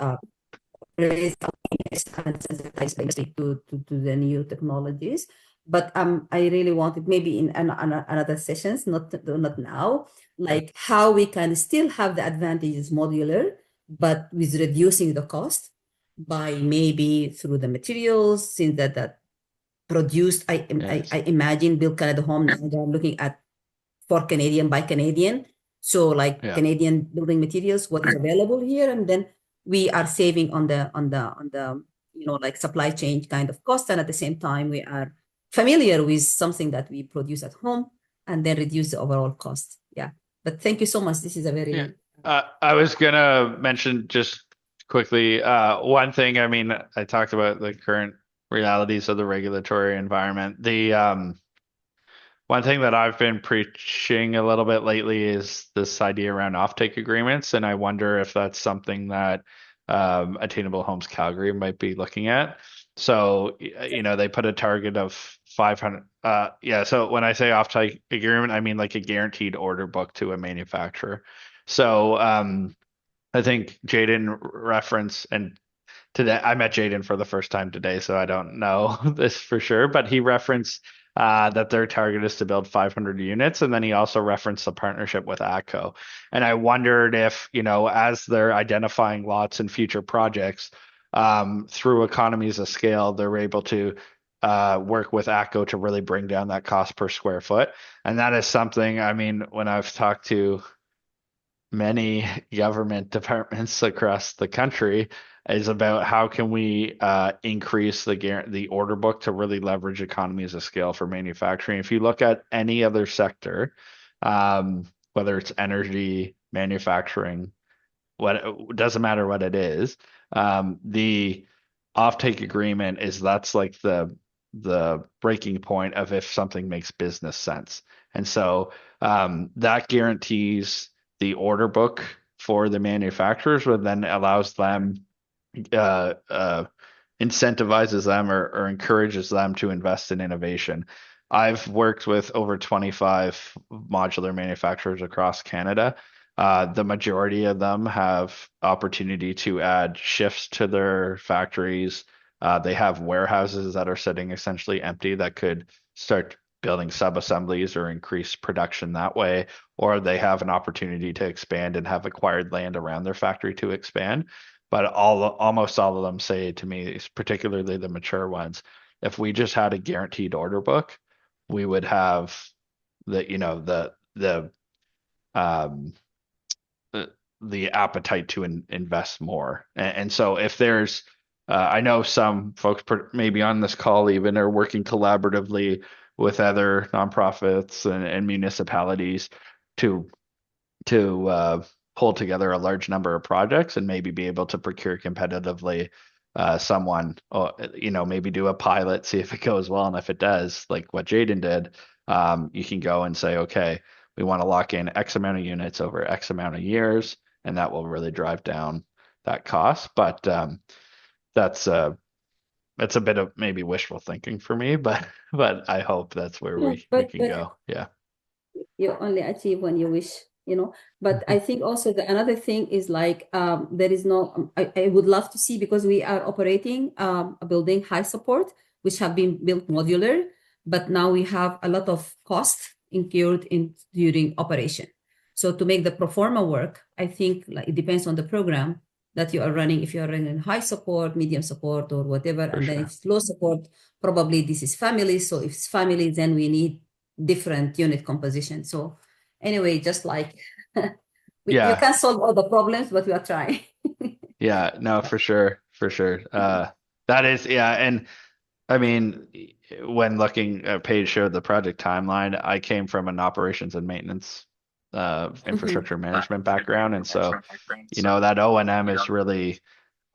raise awareness and sensitize the industry to the new technologies. But I really wanted maybe in another sessions, not now, like how we can still have the advantages modular, but with reducing the cost by maybe through the materials, since that produced. Yes. I imagine Build Canada Home now they're looking at for Canadian by Canadian. So like Yeah. Canadian building materials, what is available here, and then we are saving on the like supply chain kind of cost, and at the same time we are familiar with something that we produce at home, and then reduce the overall cost. Yeah, but thank you so much. This is a Yeah. very I was gonna mention just quickly, one thing. I mean, I talked about the current realities of the regulatory environment. The one thing that I've been preaching a little bit lately is this idea around offtake agreements, and I wonder if that's something that Attainable Homes Calgary might be looking at. So, they put a target of 500. Yeah. So when I say offtake agreement, I mean like a guaranteed order book to a manufacturer. So, I think Jaden referenced, and today I met Jaden for the first time today, so I don't know this for sure, but he referenced that their target is to build 500 units, and then he also referenced the partnership with ATCO. And I wondered if, as they're identifying lots in future projects, through economies of scale, they're able to work with ATCO to really bring down that cost per square foot. And that is something, I mean, when I've talked to many government departments across the country, is about how can we increase the order book to really leverage economies of scale for manufacturing. If you look at any other sector, whether it's energy, manufacturing, what, it doesn't matter what it is, the offtake agreement that's like the breaking point of if something makes business sense. And so that guarantees the order book for the manufacturers, but then allows them, uh, uh, incentivizes them, or encourages them to invest in innovation. I've worked with over 25 modular manufacturers across Canada. The majority of them have opportunity to add shifts to their factories. They have warehouses that are sitting essentially empty that could start building sub-assemblies or increase production that way, or they have an opportunity to expand and have acquired land around their factory to expand. But almost all of them say to me, particularly the mature ones, if we just had a guaranteed order book, we would have the um, the appetite to invest more. And so if there's, I know some folks maybe on this call even are working collaboratively with other nonprofits and municipalities to pull together a large number of projects and maybe be able to procure competitively someone, maybe do a pilot, see if it goes well. And if it does, like what Jaden did, you can go and say, okay, we want to lock in X amount of units over X amount of years, and that will really drive down that cost. But that's a bit of maybe wishful thinking for me, but I hope that's where Yeah, we can but go. Yeah. you only achieve when you wish, but I think also another thing is like there is no I would love to see, because we are operating a building high support which have been built modular, but now we have a lot of cost incurred during operation. So to make the pro forma work, I think like it depends on the program that you are running. If you are running high support, medium support, or whatever, For and then sure. if it's low support, probably this is family. So if it's family, then we need different unit composition. So anyway, just like you Yeah. can't solve all the problems, but we are trying. Yeah, no, for sure. For sure. That is, yeah. And I mean, when looking at Paige showed the project timeline, I came from an operations and maintenance infrastructure management background. And so, that O&M is really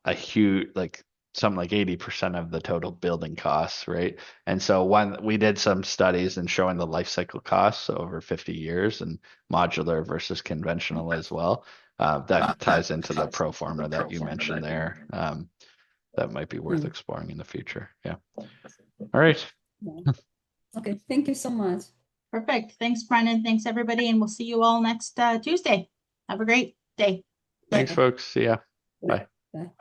a huge, like something like 80% of the total building costs, right? And so when we did some studies and showing the life cycle costs over 50 years and modular versus conventional as well, that ties into the pro forma that you mentioned there. That might be worth exploring in the future. Yeah. All right. Okay, thank you so much. Perfect. Thanks, Brennan. Thanks, everybody. And we'll see you all next Tuesday. Have a great day. Thanks, folks. See ya. Bye. Bye.